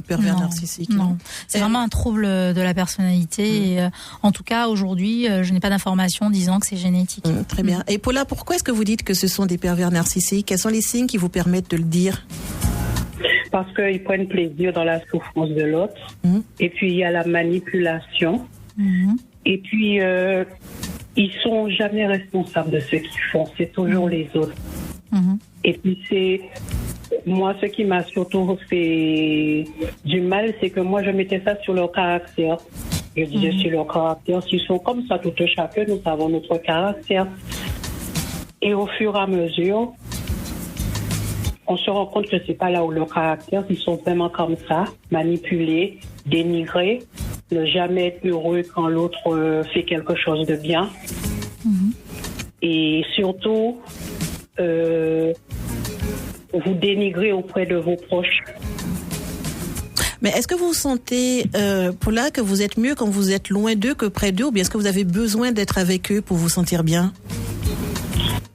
B: pervers narcissique?
C: Non, c'est vraiment un trouble de la personnalité. Et, en tout cas, aujourd'hui, je n'ai pas d'informations disant que c'est génétique.
B: Très bien. Et Paula, pourquoi est-ce que vous dites que ce sont des pervers narcissiques? Quels sont les signes qui vous permettent de le dire?
D: Parce qu'ils prennent plaisir dans la souffrance de l'autre. Et puis, il y a la manipulation. Et puis, ils sont jamais responsables de ce qu'ils font. C'est toujours les autres. Et puis, moi, ce qui m'a surtout fait du mal, c'est que moi, je mettais ça sur leur caractère. Je disais sur leur caractère, s'ils sont comme ça, tout chacun, nous avons notre caractère. Et au fur et à mesure, on se rend compte que c'est pas là où leur caractère, ils sont vraiment comme ça, manipulés, dénigrés, ne jamais être heureux quand l'autre fait quelque chose de bien. Et surtout, vous dénigrez auprès de vos proches.
B: Mais est-ce que vous sentez, Paula, que vous êtes mieux quand vous êtes loin d'eux que près d'eux, ou bien est-ce que vous avez besoin d'être avec eux pour vous sentir bien?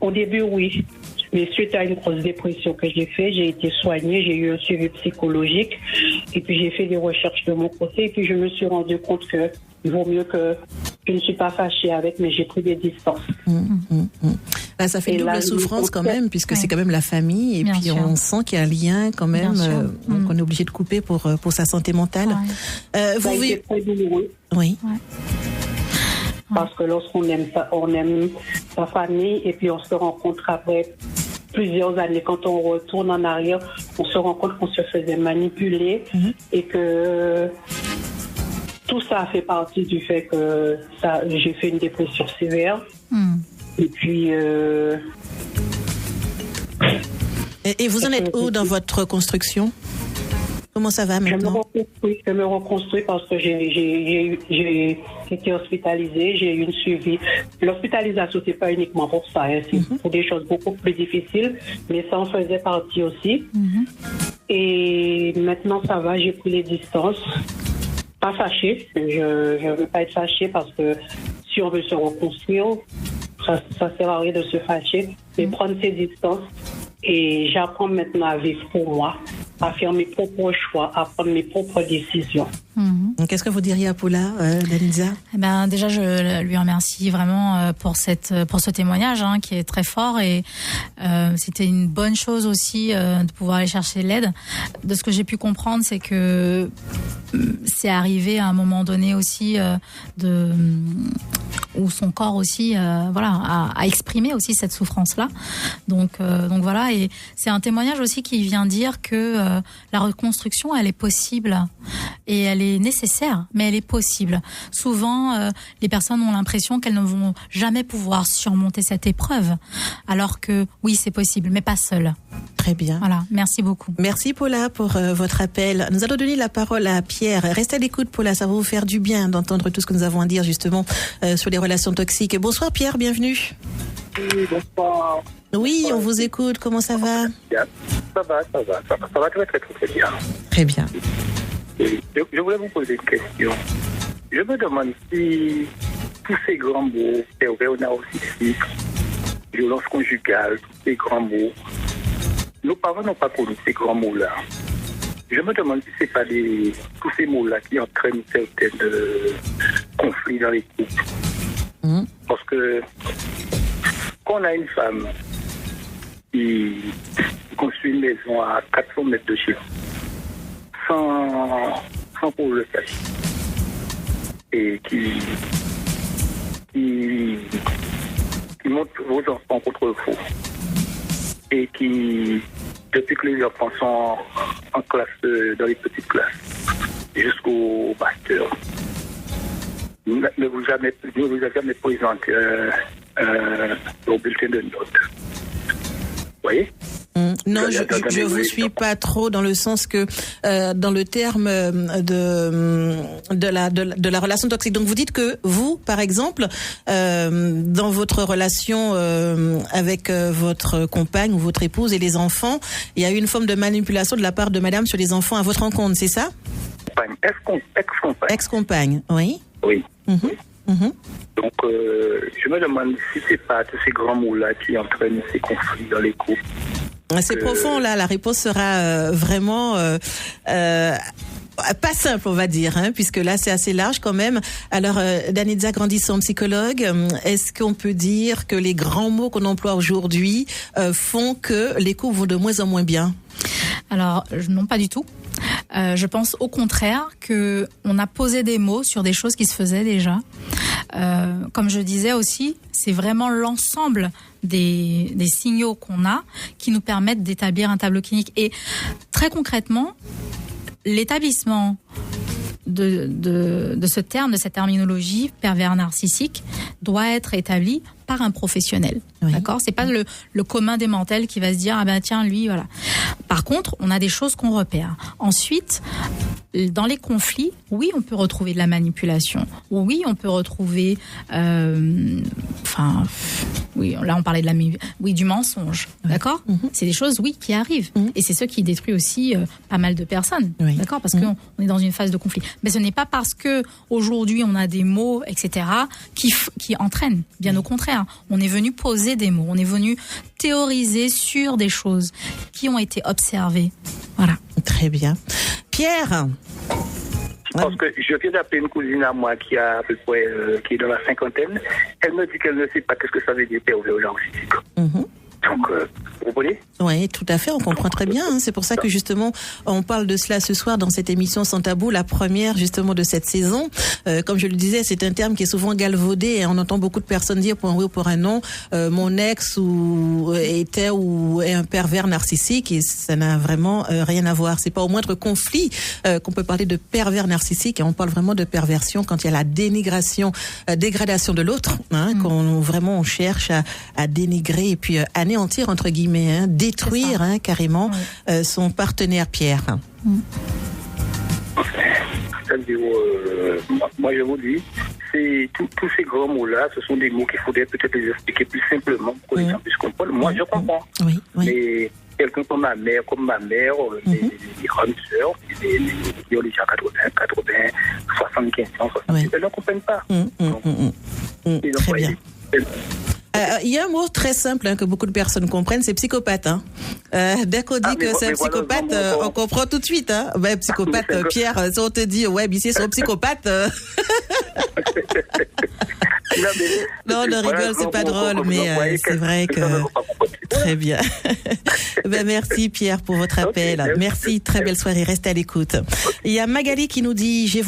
D: Au début, oui. Mais suite à une grosse dépression que j'ai faite, j'ai été soignée, j'ai eu un suivi psychologique, et puis j'ai fait des recherches de mon côté, et puis je me suis rendu compte que il vaut mieux que je ne suis pas fâchée avec, mais j'ai pris des distances.
B: Bah, ça fait une double souffrance quand même, puisque c'est quand même la famille, et
C: Bien
B: puis
C: sûr.
B: on sent qu'il y a un lien quand même qu'on est obligé de couper pour sa santé mentale.
D: Ça a été très douloureux.
B: Oui.
D: Parce que lorsqu'on aime sa famille, et puis on se rencontre après plusieurs années, quand on retourne en arrière, on se rend compte qu'on se faisait manipuler et que tout ça fait partie du fait que j'ai fait une dépression sévère. Et puis...
B: Et vous en êtes où dans votre reconstruction? Comment ça va maintenant?
D: Je me reconstruis parce que j'ai été hospitalisée, j'ai eu une suivi. L'hospitalisation, c'est pas uniquement pour ça, hein, c'est pour des choses beaucoup plus difficiles, mais ça en faisait partie aussi. Et maintenant, ça va, j'ai pris les distances. Pas fâchée, je veux pas être fâchée parce que si on veut se reconstruire, ça sert à rien de se fâcher, mais prendre ses distances. Et j'apprends maintenant à vivre pour moi, à faire mes propres choix, à prendre mes propres décisions.
B: Qu'est-ce que vous diriez à Paula, Danitza?
C: Déjà, je lui remercie vraiment pour ce témoignage qui est très fort, et c'était une bonne chose aussi de pouvoir aller chercher l'aide. De ce que j'ai pu comprendre, c'est que c'est arrivé à un moment donné aussi où son corps aussi a exprimé aussi cette souffrance-là. Donc voilà, et c'est un témoignage aussi qui vient dire que la reconstruction, elle est possible et elle est nécessaire, mais elle est possible. Souvent, les personnes ont l'impression qu'elles ne vont jamais pouvoir surmonter cette épreuve, alors que oui, c'est possible, mais pas seule.
B: Très bien.
C: Voilà, merci beaucoup.
B: Merci Paula pour votre appel. Nous allons donner la parole à Pierre. Restez à l'écoute, Paula, ça va vous faire du bien d'entendre tout ce que nous avons à dire justement sur les relations toxiques. Bonsoir Pierre, bienvenue.
E: Oui, bonsoir.
B: Oui, on vous écoute, comment ça va?
E: Ça va très bien.
B: Très bien.
E: Je voulais vous poser une question. Je me demande si tous ces grands mots, pervers narcissique, violence conjugale, tous ces grands mots, nos parents n'ont pas connu ces grands mots-là. Je me demande si ce n'est pas tous ces mots-là qui entraînent certains conflits dans les couples. Parce que quand on a une femme qui construit une maison à 400 mètres de chez vous, sans pour le cacher, et qui monte vos enfants contre le faux, et qui, depuis que les enfants sont en classe, dans les petites classes, jusqu'au master, ne vous a jamais présenté au bulletin de notes. Vous voyez?
B: Non, je vous suis pas trop dans le sens que dans le terme de la relation toxique. Donc vous dites que vous, par exemple, dans votre relation avec votre compagne ou votre épouse et les enfants, il y a eu une forme de manipulation de la part de madame sur les enfants à votre rencontre, c'est ça?
E: Ex-compagne.
B: Ex-compagne, oui.
E: Oui. Donc, je me demande si c'est pas tous ces grands mots-là qui entraînent ces conflits dans les couples.
B: C'est profond, là. La réponse sera vraiment pas simple, on va dire, puisque là, c'est assez large quand même. Alors, Danitza Grandisson, psychologue, est-ce qu'on peut dire que les grands mots qu'on emploie aujourd'hui font que les couples vont de moins en moins bien?
C: Alors, non, pas du tout. Je pense au contraire que on a posé des mots sur des choses qui se faisaient déjà. Comme je disais aussi, c'est vraiment l'ensemble des signaux qu'on a qui nous permettent d'établir un tableau clinique. Et très concrètement, l'établissement de ce terme, de cette terminologie pervers narcissique doit être établi par un professionnel. Oui. D'accord ? C'est pas le commun des mortels qui va se dire tiens, lui, voilà. Par contre, on a des choses qu'on repère. Ensuite, dans les conflits, oui, on peut retrouver de la manipulation. Oui, on peut retrouver oui, là on parlait du mensonge. Oui. D'accord ? C'est des choses, oui, qui arrivent. Et c'est ce qui détruit aussi pas mal de personnes. Oui. D'accord ? Parce qu'on est dans une phase de conflit. Mais ce n'est pas parce que aujourd'hui on a des mots, etc., qui entraînent. Bien au contraire. On est venu poser des mots. On est venu théoriser sur des choses qui ont été observées. Voilà.
B: Très bien. Pierre.
E: Parce que je viens d'appeler une cousine à moi qui a à peu près qui est dans la cinquantaine. Elle me dit qu'elle ne sait pas ce que ça veut dire pervers narcissique. Donc, vous comprenez?
B: Oui, tout à fait, on comprend très bien. Hein. C'est pour ça que justement, on parle de cela ce soir dans cette émission Sans Tabou, la première justement de cette saison. Comme je le disais, c'est un terme qui est souvent galvaudé et on entend beaucoup de personnes dire pour un oui ou pour un non, mon ex était ou est un pervers narcissique, et ça n'a vraiment rien à voir. C'est pas au moindre conflit qu'on peut parler de pervers narcissique, et on parle vraiment de perversion quand il y a la dégradation de l'autre, hein, quand vraiment on cherche à dénigrer et puis anéantir entre guillemets, hein, détruire carrément son partenaire Pierre.
E: Moi je vous dis, c'est tous ces grands mots-là, ce sont des mots qu'il faudrait peut-être les expliquer plus simplement pour que les gens puissent comprendre. Moi je comprends. Oui. Mais quelqu'un comme ma mère, les grandes sœurs, qui ont déjà 80, 75 ans, 70, elles ne comprennent pas.
B: Très bien. Il y a un mot très simple que beaucoup de personnes comprennent, c'est psychopathe. Hein. Dès qu'on dit que c'est un psychopathe, on comprend tout de suite. Hein. Ben, psychopathe, Pierre, si on te dit, ouais, Bissier, c'est un psychopathe. Non, on rigole, c'est pas drôle, mais c'est vrai que... Très bien. Ben, merci Pierre pour votre appel. Merci, très belle soirée, restez à l'écoute. Il y a Magali qui nous dit, j'ai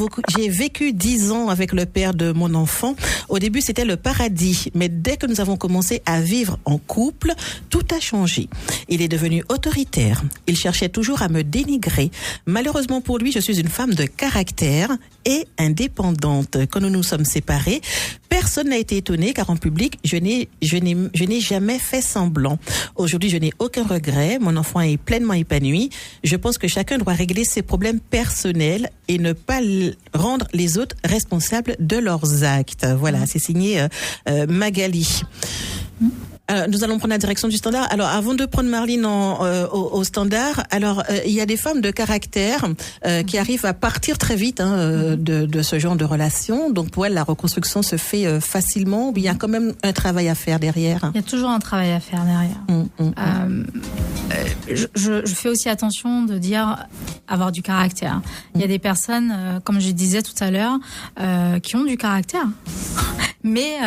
B: vécu 10 ans avec le père de mon enfant. Au début, c'était le paradis, mais dès que nous avons commencé à vivre en couple, tout a changé. Il est devenu autoritaire. Il cherchait toujours à me dénigrer. Malheureusement pour lui, je suis une femme de caractère et indépendante. Quand nous nous sommes séparés, personne n'a été étonné car en public, je n'ai jamais fait semblant. Aujourd'hui, je n'ai aucun regret. Mon enfant est pleinement épanoui. Je pense que chacun doit régler ses problèmes personnels et ne pas rendre les autres responsables de leurs actes. Voilà, c'est signé Magali. Nous allons prendre la direction du standard. Alors, avant de prendre Marlene au standard, alors il y a des femmes de caractère qui arrivent à partir très vite de ce genre de relation. Donc, pour elles, la reconstruction se fait facilement. Il y a quand même un travail à faire derrière.
C: Il y a toujours un travail à faire derrière. Je fais aussi attention de dire avoir du caractère. Il y a des personnes, comme je disais tout à l'heure, qui ont du caractère. Mais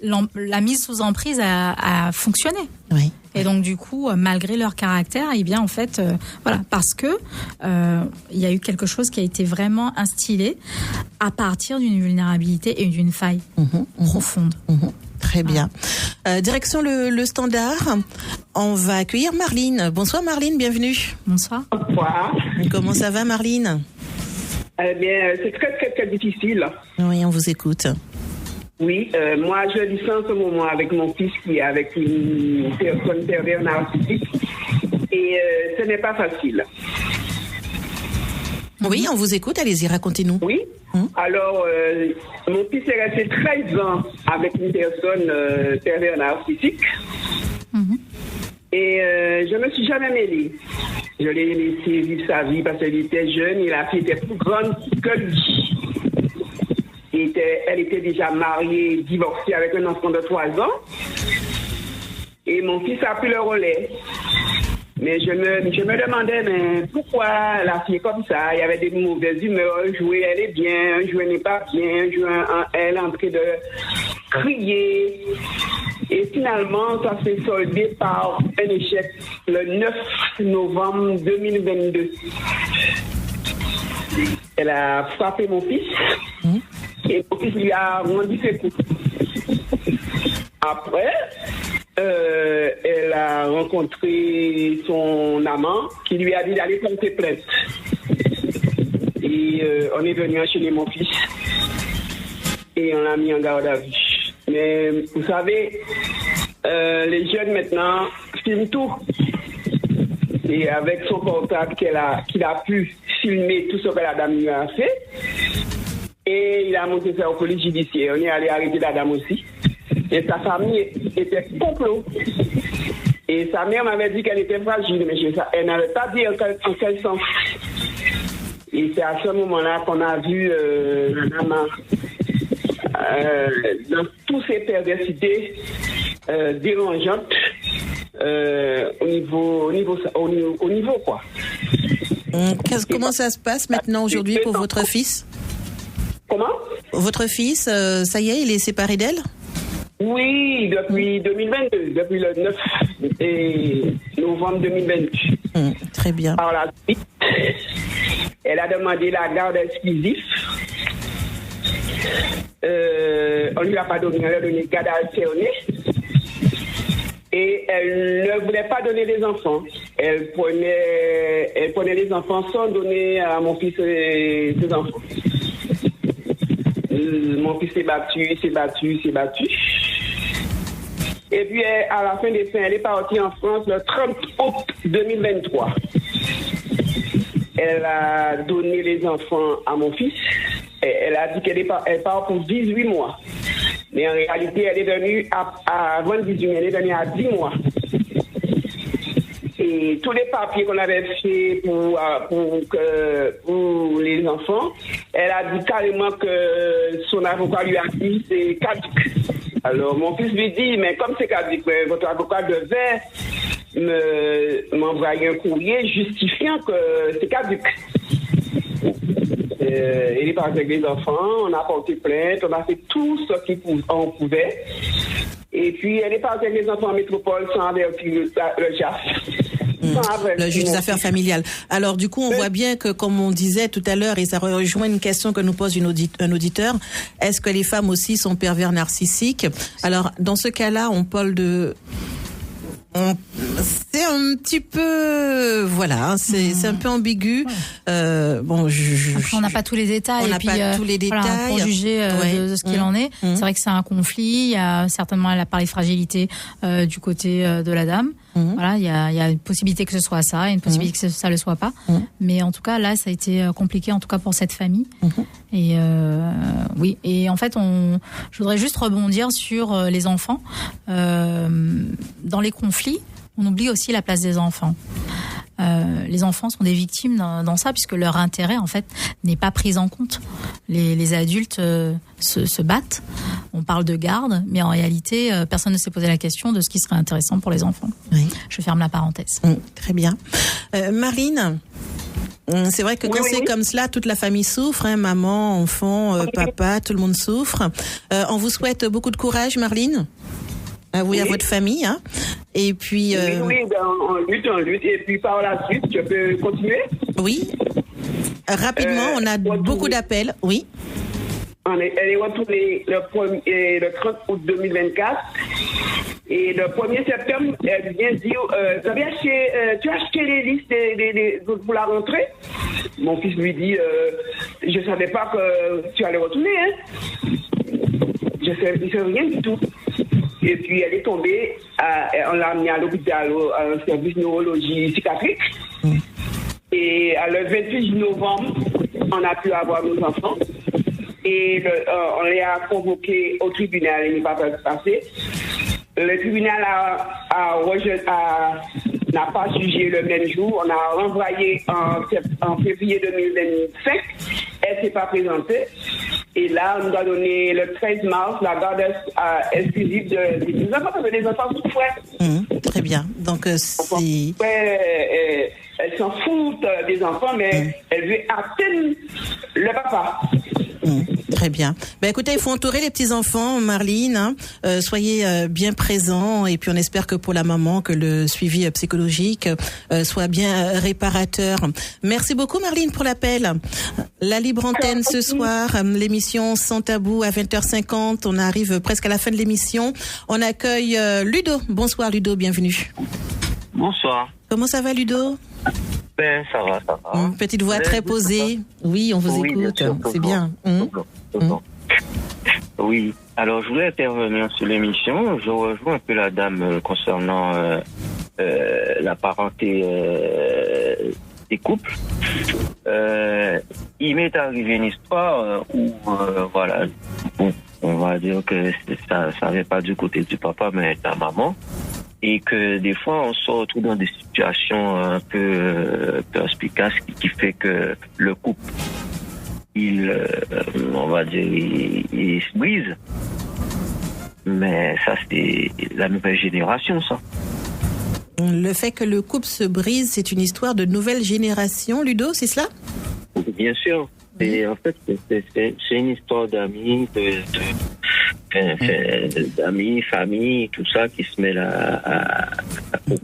C: la mise sous emprise a fonctionné. Oui. Et donc du coup, malgré leur caractère, eh bien en fait, voilà, parce que il y a eu quelque chose qui a été vraiment instillé à partir d'une vulnérabilité et d'une faille profonde.
B: Très bien. Direction le standard. On va accueillir Marlene. Bonsoir Marlene, bienvenue.
C: Bonsoir.
F: Bonsoir.
B: Comment ça va Marlene?
F: Eh bien, c'est très très très difficile.
B: Oui, on vous écoute.
F: Oui, moi je vis en ce moment avec mon fils qui est avec une personne pervers narcissique et ce n'est pas facile.
B: Oui, on vous écoute, allez-y, racontez-nous.
F: Oui, alors mon fils est resté 13 ans avec une personne pervers narcissique et je ne me suis jamais mêlée. Je l'ai laissé vivre sa vie parce qu'elle était jeune et la fille était plus grande que lui. Elle était déjà mariée, divorcée avec un enfant de 3 ans. Et mon fils a pris le relais. Mais je me demandais, mais pourquoi la fille est comme ça? Il y avait des mauvaises humeurs. Un jour, elle est bien, un jour, elle n'est pas bien. Un jour, elle est en train de crier. Et finalement, ça s'est soldé par un échec le 9 novembre 2022. Elle a frappé mon fils. Et mon fils lui a rendu ses coups. Après, elle a rencontré son amant qui lui a dit d'aller porter plainte. Et on est venu enchaîner mon fils. Et on l'a mis en garde à vue. Mais vous savez, les jeunes maintenant filment tout. Et avec son portable qu'il a pu filmer tout ce que la dame lui a fait. Et il a monté ça au police judiciaire. On est allé arrêter la dame aussi. Et sa famille était complot. Et sa mère m'avait dit qu'elle était fragile, mais elle n'avait pas dit en quel sens. Et c'est à ce moment-là qu'on a vu la dame dans toutes ces perversités dérangeantes au niveau quoi.
B: Comment ça se passe maintenant aujourd'hui pour votre fils?
F: Comment?
B: Votre fils, ça y est, il est séparé d'elle?
F: Oui, depuis 2022, depuis le 9 novembre 2022.
B: Très bien.
F: Par la suite, elle a demandé la garde exclusive. On ne lui a pas donné, elle a donné garde alternée. Et elle ne voulait pas donner les enfants. Elle prenait les enfants sans donner à mon fils ses enfants. Mon fils s'est battu. Et puis, à la fin des fins, elle est partie en France le 30 août 2023. Elle a donné les enfants à mon fils. Elle a dit qu'elle part pour 18 mois. Mais en réalité, elle est venue avant 18 mois, elle est venue à 10 mois. Et tous les papiers qu'on avait fait pour les enfants, elle a dit carrément que son avocat lui a dit c'est caduc. Alors mon fils lui dit, mais comme c'est caduc, votre avocat devait m'envoyer un courrier justifiant que c'est caduc. Il est parti avec les enfants, on a porté plainte, on a fait tout ce qu'on pouvait. Et puis elle est partie avec les enfants en métropole sans avertir le JAF.
B: Le juge des affaires familiales. Alors du coup, on voit bien que, comme on disait tout à l'heure, et ça rejoint une question que nous pose un auditeur, est-ce que les femmes aussi sont pervers narcissiques? Alors dans ce cas-là, on parle de... C'est un petit peu, voilà, c'est un peu ambigu. Bon,
C: après, on n'a pas tous les détails.
B: On n'a pas tous les détails.
C: Voilà, pour juger de ce qu'il en est. C'est vrai que c'est un conflit. Il y a certainement, elle a parlé de fragilité du côté de la dame. Voilà, il y a une possibilité que ce soit ça, et une possibilité que ça le soit pas. Mais en tout cas, là, ça a été compliqué, en tout cas pour cette famille. Et oui. Et en fait, je voudrais juste rebondir sur les enfants. Dans les conflits, on oublie aussi la place des enfants. Les enfants sont des victimes dans ça, puisque leur intérêt, en fait, n'est pas pris en compte. Les adultes se battent. On parle de garde, mais en réalité, personne ne s'est posé la question de ce qui serait intéressant pour les enfants. Oui. Je ferme la parenthèse.
B: Très bien. Marine, c'est vrai que quand c'est comme cela, toute la famille souffre, hein, maman, enfant, papa, tout le monde souffre. On vous souhaite beaucoup de courage, Marine. À vous et à votre famille, hein. Et puis.
F: Oui, on lutte, et puis par la suite, je peux continuer.
B: Oui. Rapidement, on a beaucoup d'appels, oui.
F: Elle est retournée le 30 août 2024. Et le 1er septembre, elle vient dire tu as acheté les listes pour la rentrée? Mon fils lui dit je ne savais pas que tu allais retourner. Hein? Je ne sais rien du tout. Et puis elle est tombée, on l'a amenée à l'hôpital, à un service neurologie psychiatrique. Et le 28 novembre, on a pu avoir nos enfants. Et on les a convoqués au tribunal, il n'est pas passé. Le tribunal n'a pas jugé le même jour. On a renvoyé en février 2025. Elle ne s'est pas présentée. Et là, on nous a donné le 13 mars la garde exclusive des enfants, parce que les enfants souffraient.
B: Très bien. Donc, c'est...
F: Elle s'en fout des enfants, mais elle veut atteindre le papa.
B: Très bien. Ben écoutez, il faut entourer les petits-enfants, Marline. Hein. Soyez bien présents, et puis on espère que pour la maman, que le suivi psychologique soit bien réparateur. Merci beaucoup, Marline, pour l'appel. La libre antenne ce soir, l'émission Sans Tabou à 20h50. On arrive presque à la fin de l'émission. On accueille Ludo. Bonsoir Ludo, bienvenue.
G: Bonsoir.
B: Comment ça va Ludo?
G: Ben, ça va.
B: Une petite voix très posée. Oui, on vous écoute. C'est bien.
G: Oui. Alors, je voulais intervenir sur l'émission. Je rejoins un peu la dame concernant la parenté des couples. Il m'est arrivé une histoire où, voilà, on va dire que ça n'avait pas du côté du papa, mais de la maman. Et que des fois, on se retrouve dans des situations un peu perspicaces qui fait que le couple, on va dire, il se brise. Mais ça, c'est la nouvelle génération, ça.
B: Le fait que le couple se brise, c'est une histoire de nouvelle génération, Ludo, c'est cela?
G: Bien sûr. Et en fait, c'est une histoire d'amis, d'amis, famille, tout ça qui se mêle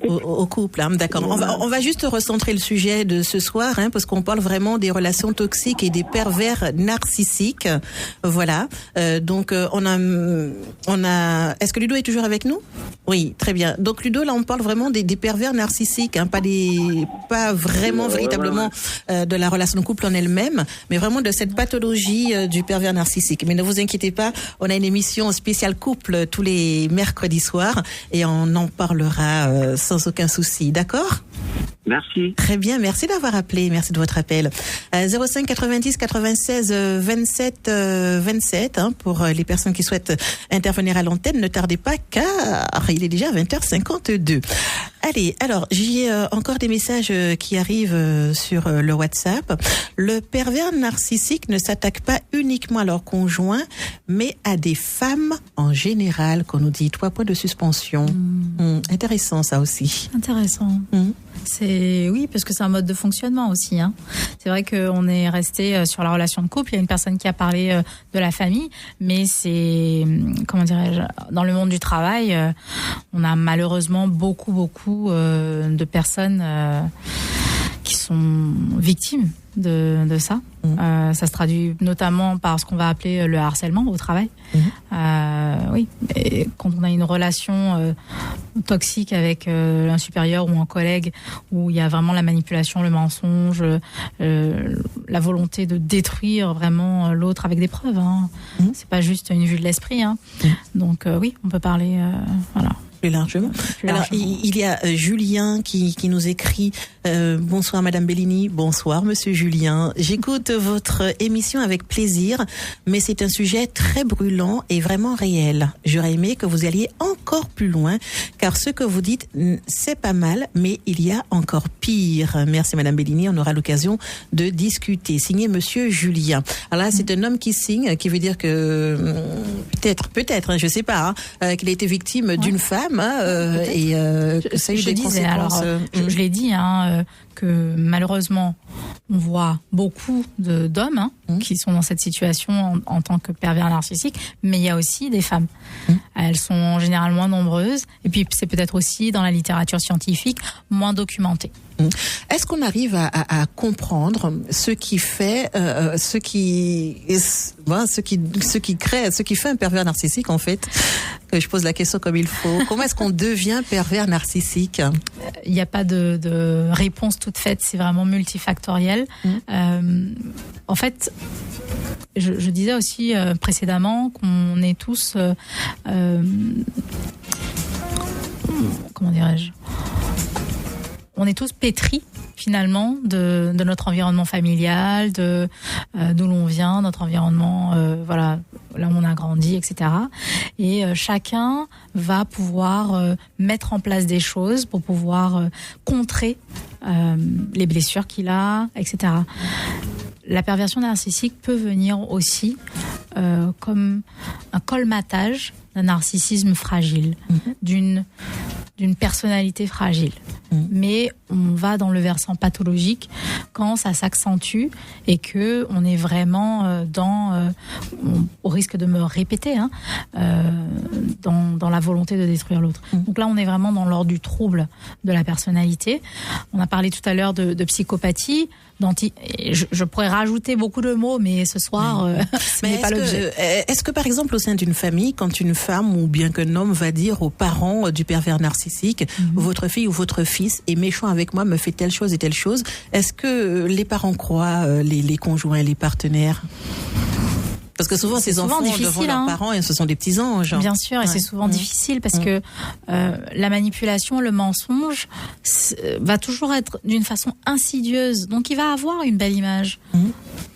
B: au couple. Hein, d'accord. On va juste recentrer le sujet de ce soir, hein, parce qu'on parle vraiment des relations toxiques et des pervers narcissiques. Voilà. Donc on a. Est-ce que Ludo est toujours avec nous? Oui, très bien. Donc Ludo, là, on parle vraiment des pervers narcissiques, hein, pas vraiment véritablement de la relation de couple en elle-même, mais vraiment de cette pathologie du pervers narcissique. Mais ne vous inquiétez pas, on a une émission spéciale couple tous les mercredis soirs et on en parlera sans aucun souci. D'accord?
G: Merci.
B: Très bien, merci d'avoir appelé, merci de votre appel. 05 90 96 27 27 hein, pour les personnes qui souhaitent intervenir à l'antenne. Ne tardez pas car il est déjà 20h52. Allez, alors j'ai encore des messages qui arrivent sur le WhatsApp. Le pervers narcissique ne s'attaque pas uniquement à leur conjoint, mais à des femmes en général, qu'on nous dit. 3 points de suspension. Intéressant ça aussi.
C: Intéressant. Oui, parce que c'est un mode de fonctionnement aussi. Hein. C'est vrai qu'on est resté sur la relation de couple. Il y a une personne qui a parlé de la famille, mais c'est, comment dirais-je, dans le monde du travail, on a malheureusement beaucoup de personnes qui sont victimes de ça. Ça se traduit notamment par ce qu'on va appeler le harcèlement au travail. Oui, et quand on a une relation toxique avec un supérieur ou un collègue où il y a vraiment la manipulation, le mensonge, la volonté de détruire vraiment l'autre avec des preuves. Hein. C'est pas juste une vue de l'esprit. Hein. Donc oui, on peut parler. Voilà.
B: Plus largement. Alors, il y a Julien qui nous écrit bonsoir Madame Bellini, bonsoir Monsieur Julien. J'écoute votre émission avec plaisir, mais c'est un sujet très brûlant et vraiment réel. J'aurais aimé que vous alliez encore plus loin, car ce que vous dites, c'est pas mal, mais il y a encore pire. Merci Madame Bellini, on aura l'occasion de discuter. Signé Monsieur Julien. Alors là, c'est un homme qui signe, qui veut dire que peut-être, hein, je sais pas, hein, qu'il a été victime d'une femme. Et que ça a eu des conséquences.
C: Je l'ai dit, hein, que malheureusement, on voit beaucoup d'hommes qui sont dans cette situation en tant que pervers narcissiques, mais il y a aussi des femmes. Elles sont généralement moins nombreuses, et puis c'est peut-être aussi dans la littérature scientifique moins documenté.
B: Est-ce qu'on arrive à comprendre ce qui fait, ce qui fait un pervers narcissique en fait? Que je pose la question comme il faut. Comment est-ce qu'on devient pervers narcissique?
C: Il n'y a pas de réponse toute faite. C'est vraiment multifactoriel. En fait, je disais aussi précédemment qu'on est tous, comment dirais-je? On est tous pétris finalement de notre environnement familial, d'où l'on vient, notre environnement, voilà, là où on a grandi, etc. Et chacun va pouvoir mettre en place des choses pour pouvoir contrer les blessures qu'il a, etc. La perversion narcissique peut venir aussi comme un colmatage d'un narcissisme fragile, d'une personnalité fragile. Mais on va dans le versant pathologique quand ça s'accentue et que on est vraiment au risque de me répéter, dans la volonté de détruire l'autre. Donc là, on est vraiment dans l'ordre du trouble de la personnalité. On a parlé tout à l'heure de psychopathie. Je pourrais rajouter beaucoup de mots, mais ce soir, ce n'est pas l'objet.
B: Est-ce que, par exemple, au sein d'une famille, quand une femme ou bien qu'un homme va dire aux parents du pervers narcissique, votre fille ou votre fils est méchant avec moi, me fait telle chose et telle chose, est-ce que les parents croient les conjoints, les partenaires? Parce que souvent, ces enfants devant leurs parents, et ce sont des petits anges.
C: Bien sûr, et c'est souvent difficile parce que la manipulation, le mensonge va toujours être d'une façon insidieuse. Donc, il va avoir une belle image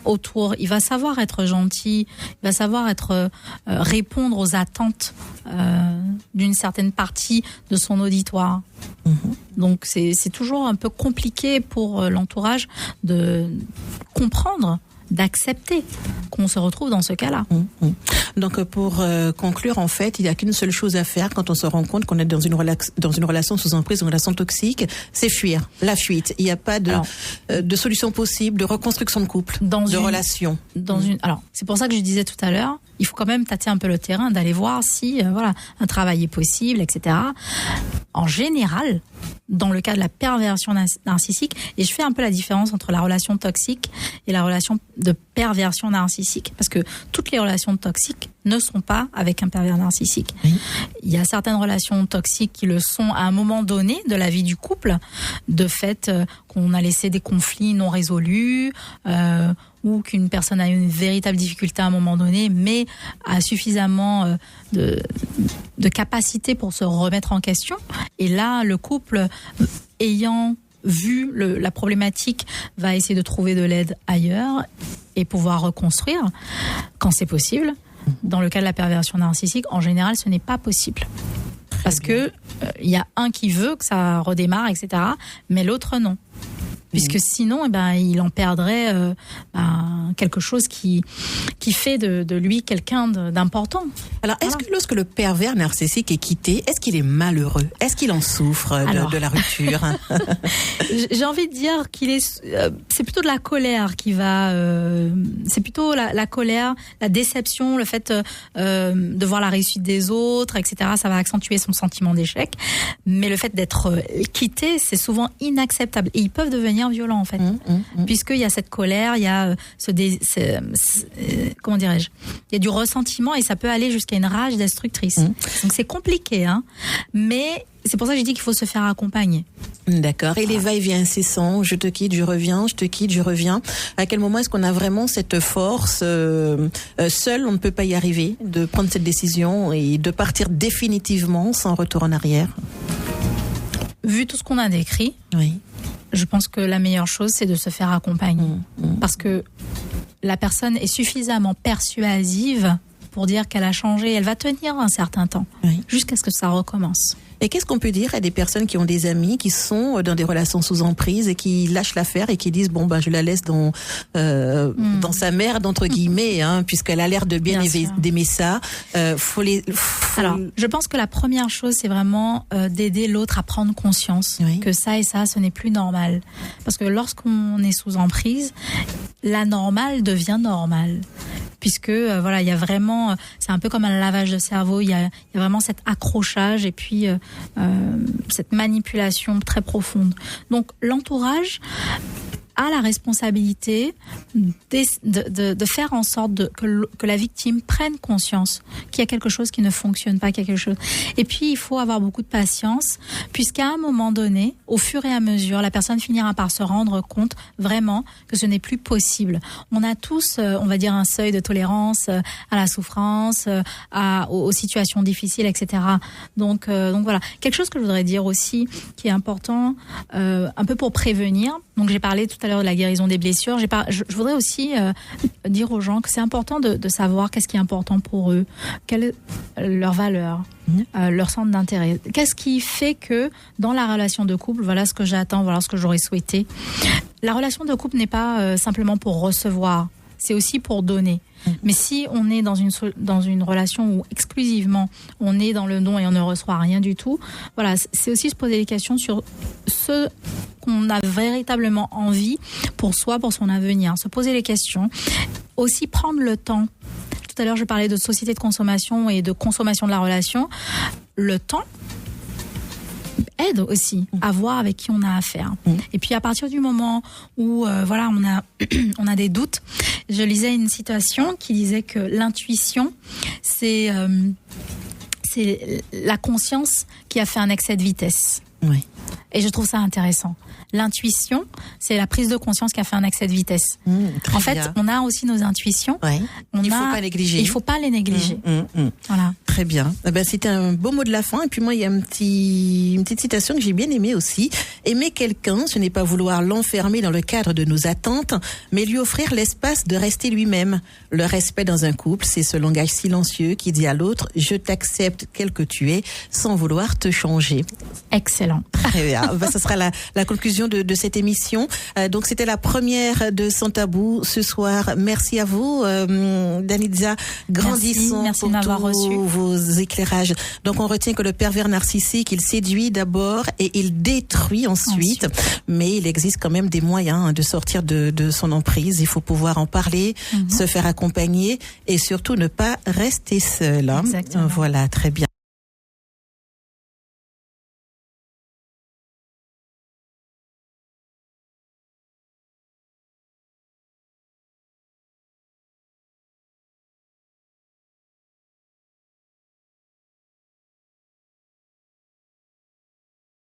C: autour. Il va savoir être gentil. Il va savoir répondre aux attentes d'une certaine partie de son auditoire. Donc, c'est toujours un peu compliqué pour l'entourage de comprendre, d'accepter qu'on se retrouve dans ce cas-là.
B: Donc pour conclure, en fait, il n'y a qu'une seule chose à faire quand on se rend compte qu'on est dans une relation sous emprise, une relation toxique, c'est fuir, la fuite. Il n'y a pas de solution possible, de reconstruction de couple, relation.
C: Alors, c'est pour ça que je disais tout à l'heure, il faut quand même tâter un peu le terrain, d'aller voir si un travail est possible, etc. En général, dans le cas de la perversion narcissique, et je fais un peu la différence entre la relation toxique et la relation de perversion narcissique, parce que toutes les relations toxiques ne sont pas avec un pervers narcissique. Oui. Il y a certaines relations toxiques qui le sont à un moment donné de la vie du couple, de fait qu'on a laissé des conflits non résolus, ou qu'une personne a une véritable difficulté à un moment donné, mais a suffisamment de capacité pour se remettre en question. Et là, le couple, ayant vu la problématique, va essayer de trouver de l'aide ailleurs et pouvoir reconstruire quand c'est possible. Dans le cas de la perversion narcissique, en général, ce n'est pas possible. Parce que y a un qui veut que ça redémarre, etc., mais l'autre non. Puisque sinon, il en perdrait quelque chose qui fait de lui quelqu'un d'important.
B: Alors, est-ce que lorsque le pervers narcissique est quitté, est-ce qu'il est malheureux? Est-ce qu'il en souffre de la rupture?
C: J'ai envie de dire qu'il est. C'est plutôt de la colère qui va. C'est plutôt la colère, la déception, le fait de voir la réussite des autres, etc. Ça va accentuer son sentiment d'échec. Mais le fait d'être quitté, c'est souvent inacceptable. Et ils peuvent devenir violents, en fait. Puisqu'il y a cette colère, il y a comment dirais-je, il y a du ressentiment et ça peut aller jusqu'à une rage destructrice. Donc c'est compliqué, mais c'est pour ça que j'ai dit qu'il faut se faire accompagner.
B: D'accord. Et les va-et-vient incessants, je te quitte, je reviens, je te quitte, je reviens. À quel moment est-ce qu'on a vraiment cette force seul, on ne peut pas y arriver, de prendre cette décision et de partir définitivement sans retour en arrière?
C: Vu tout ce qu'on a décrit,
B: oui.
C: Je pense que la meilleure chose, c'est de se faire accompagner. Parce que la personne est suffisamment persuasive pour dire qu'elle a changé. Elle va tenir un certain temps, jusqu'à ce que ça recommence.
B: Et qu'est-ce qu'on peut dire à des personnes qui ont des amis, qui sont dans des relations sous emprise et qui lâchent l'affaire et qui disent je la laisse dans sa merde entre guillemets, puisqu'elle a l'air de bien d'aimer ça.
C: Alors, je pense que la première chose, c'est vraiment d'aider l'autre à prendre conscience que ça et ça, ce n'est plus normal. Parce que lorsqu'on est sous emprise, la normale devient normale. Puisque il y a vraiment, c'est un peu comme un lavage de cerveau, il y a vraiment cet accrochage et puis cette manipulation très profonde. Donc l'entourage a la responsabilité de faire en sorte que la victime prenne conscience qu'il y a quelque chose qui ne fonctionne pas, qu'il y a quelque chose. Et puis, il faut avoir beaucoup de patience, puisqu'à un moment donné, au fur et à mesure, la personne finira par se rendre compte vraiment que ce n'est plus possible. On a tous, on va dire, un seuil de tolérance à la souffrance, aux situations difficiles, etc. Donc voilà. Quelque chose que je voudrais dire aussi, qui est important, un peu pour prévenir. Donc j'ai parlé tout à l'heure de la guérison des blessures. Je voudrais aussi dire aux gens que c'est important de savoir qu'est-ce qui est important pour eux, quelle est leur valeur, leur centre d'intérêt. Qu'est-ce qui fait que dans la relation de couple, voilà ce que j'attends, voilà ce que j'aurais souhaité. La relation de couple n'est pas simplement pour recevoir, c'est aussi pour donner. Mais si on est dans une relation où exclusivement on est dans le don et on ne reçoit rien du tout, voilà, c'est aussi se poser des questions sur ce qu'on a véritablement envie pour soi, pour son avenir. Se poser les questions. Aussi prendre le temps. Tout à l'heure, je parlais de société de consommation et de consommation de la relation. Le temps aide aussi à voir avec qui on a affaire. Et puis à partir du moment où on a des doutes, je lisais une citation qui disait que l'intuition, c'est la conscience qui a fait un excès de vitesse.
B: Oui.
C: Et je trouve ça intéressant. L'intuition, c'est la prise de conscience qui a fait un excès de vitesse. En fait, on a aussi nos intuitions.
B: Ouais. Il faut pas les négliger.
C: Voilà.
B: Très bien. C'était un beau mot de la fin. Et puis moi, il y a une petite citation que j'ai bien aimée aussi. Aimer quelqu'un, ce n'est pas vouloir l'enfermer dans le cadre de nos attentes, mais lui offrir l'espace de rester lui-même. Le respect dans un couple, c'est ce langage silencieux qui dit à l'autre « je t'accepte tel que tu es » sans vouloir te changer.
C: Excellent.
B: Très Très bien. Ce sera la conclusion de cette émission. Donc, c'était la première de Sans Tabou ce soir. Merci à vous, Danitza. Grandissons
C: merci
B: pour
C: de m'avoir reçu.
B: Vos éclairages. Donc, on retient que le pervers narcissique, il séduit d'abord et il détruit ensuite. Mais il existe quand même des moyens de sortir de son emprise. Il faut pouvoir en parler, se faire accompagner et surtout ne pas rester seul.
C: Exactement.
B: Voilà, très bien.